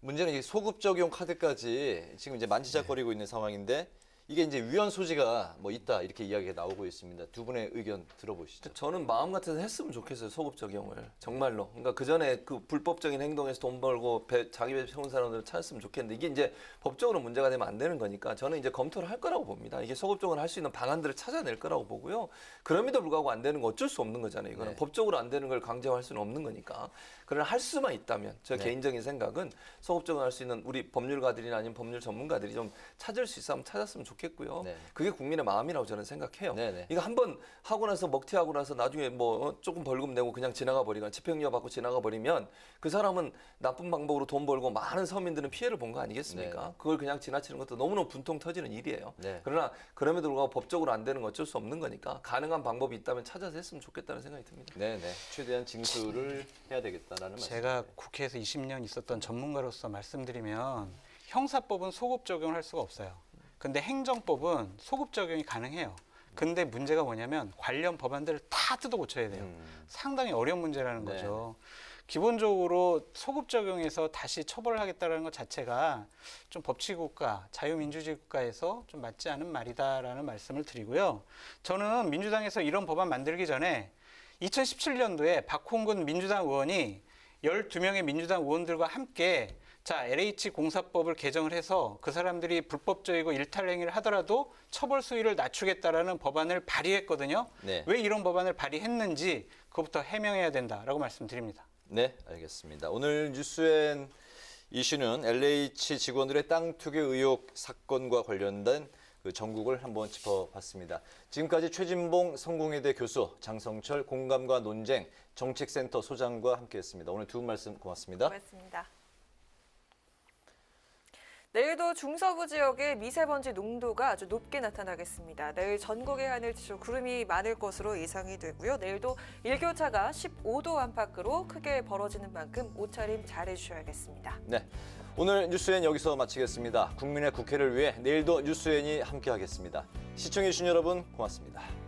문제는 이제 소급 적용 카드까지 지금 이제 만지작거리고 있는 상황인데 이게 이제 위헌 소지가 뭐 있다 이렇게 이야기가 나오고 있습니다. 두 분의 의견 들어보시죠. 저는 마음 같아서 했으면 좋겠어요. 소급 적용을 정말로. 그러니까 그 전에 그 불법적인 행동에서 돈 벌고 자기 배 세운 사람들을 찾았으면 좋겠는데 이게 이제 법적으로 문제가 되면 안 되는 거니까 저는 이제 검토를 할 거라고 봅니다. 이게 소급 적용을 할 수 있는 방안들을 찾아낼 거라고 보고요. 그럼에도 불구하고 안 되는 거 어쩔 수 없는 거잖아요. 이거는 법적으로 안 되는 걸 강제할 수는 없는 거니까. 그러나 할 수만 있다면 저 개인적인 생각은 소급 적용할 수 있는 우리 법률가들이나 아니면 법률 전문가들이 좀 찾을 수 있으면 찾았으면 좋겠고요. 그게 국민의 마음이라고 저는 생각해요. 이거 한번 하고 나서 먹튀하고 나서 나중에 뭐 조금 벌금 내고 그냥 지나가 버리거나 집행유예 받고 지나가 버리면 그 사람은 나쁜 방법으로 돈 벌고 많은 서민들은 피해를 본 거 아니겠습니까? 그걸 그냥 지나치는 것도 너무너무 분통 터지는 일이에요. 그러나 그럼에도 불구하고 법적으로 안 되는 건 어쩔 수 없는 거니까 가능한 방법이 있다면 찾아서 했으면 좋겠다는 생각이 듭니다. 최대한 징수를 해야 되겠다라는 말씀. 제가 국회에서 20년 있었던 전문가로서 말씀드리면 형사법은 소급 적용을 할 수가 없어요. 근데 행정법은 소급 적용이 가능해요. 근데 문제가 뭐냐면 관련 법안들을 다 뜯어 고쳐야 돼요. 상당히 어려운 문제라는 거죠. 기본적으로 소급 적용해서 다시 처벌을 하겠다는 것 자체가 좀 법치국가, 자유민주주의 국가에서 좀 맞지 않은 말이다라는 말씀을 드리고요. 저는 민주당에서 이런 법안 만들기 전에 2017년도에 박홍근 민주당 의원이 12명의 민주당 의원들과 함께 자, LH 공사법을 개정을 해서 그 사람들이 불법적이고 일탈행위를 하더라도 처벌 수위를 낮추겠다라는 법안을 발의했거든요. 왜 이런 법안을 발의했는지 그것부터 해명해야 된다라고 말씀드립니다. 네, 알겠습니다. 오늘 뉴스엔 이슈는 LH 직원들의 땅 투기 의혹 사건과 관련된 그 전국을 한번 짚어봤습니다. 지금까지 최진봉 성공회대 교수, 장성철 공감과 논쟁 정책센터 소장과 함께했습니다. 오늘 두 분 말씀 고맙습니다. 고맙습니다. 내일도 중서부 지역의 미세먼지 농도가 아주 높게 나타나겠습니다. 내일 전국의 하늘지수 구름이 많을 것으로 예상이 되고요. 내일도 일교차가 15도 안팎으로 크게 벌어지는 만큼 옷차림 잘 해주셔야겠습니다. 네, 오늘 뉴스엔 여기서 마치겠습니다. 국민의 국회를 위해 내일도 뉴스엔이 함께하겠습니다. 시청해주신 여러분 고맙습니다.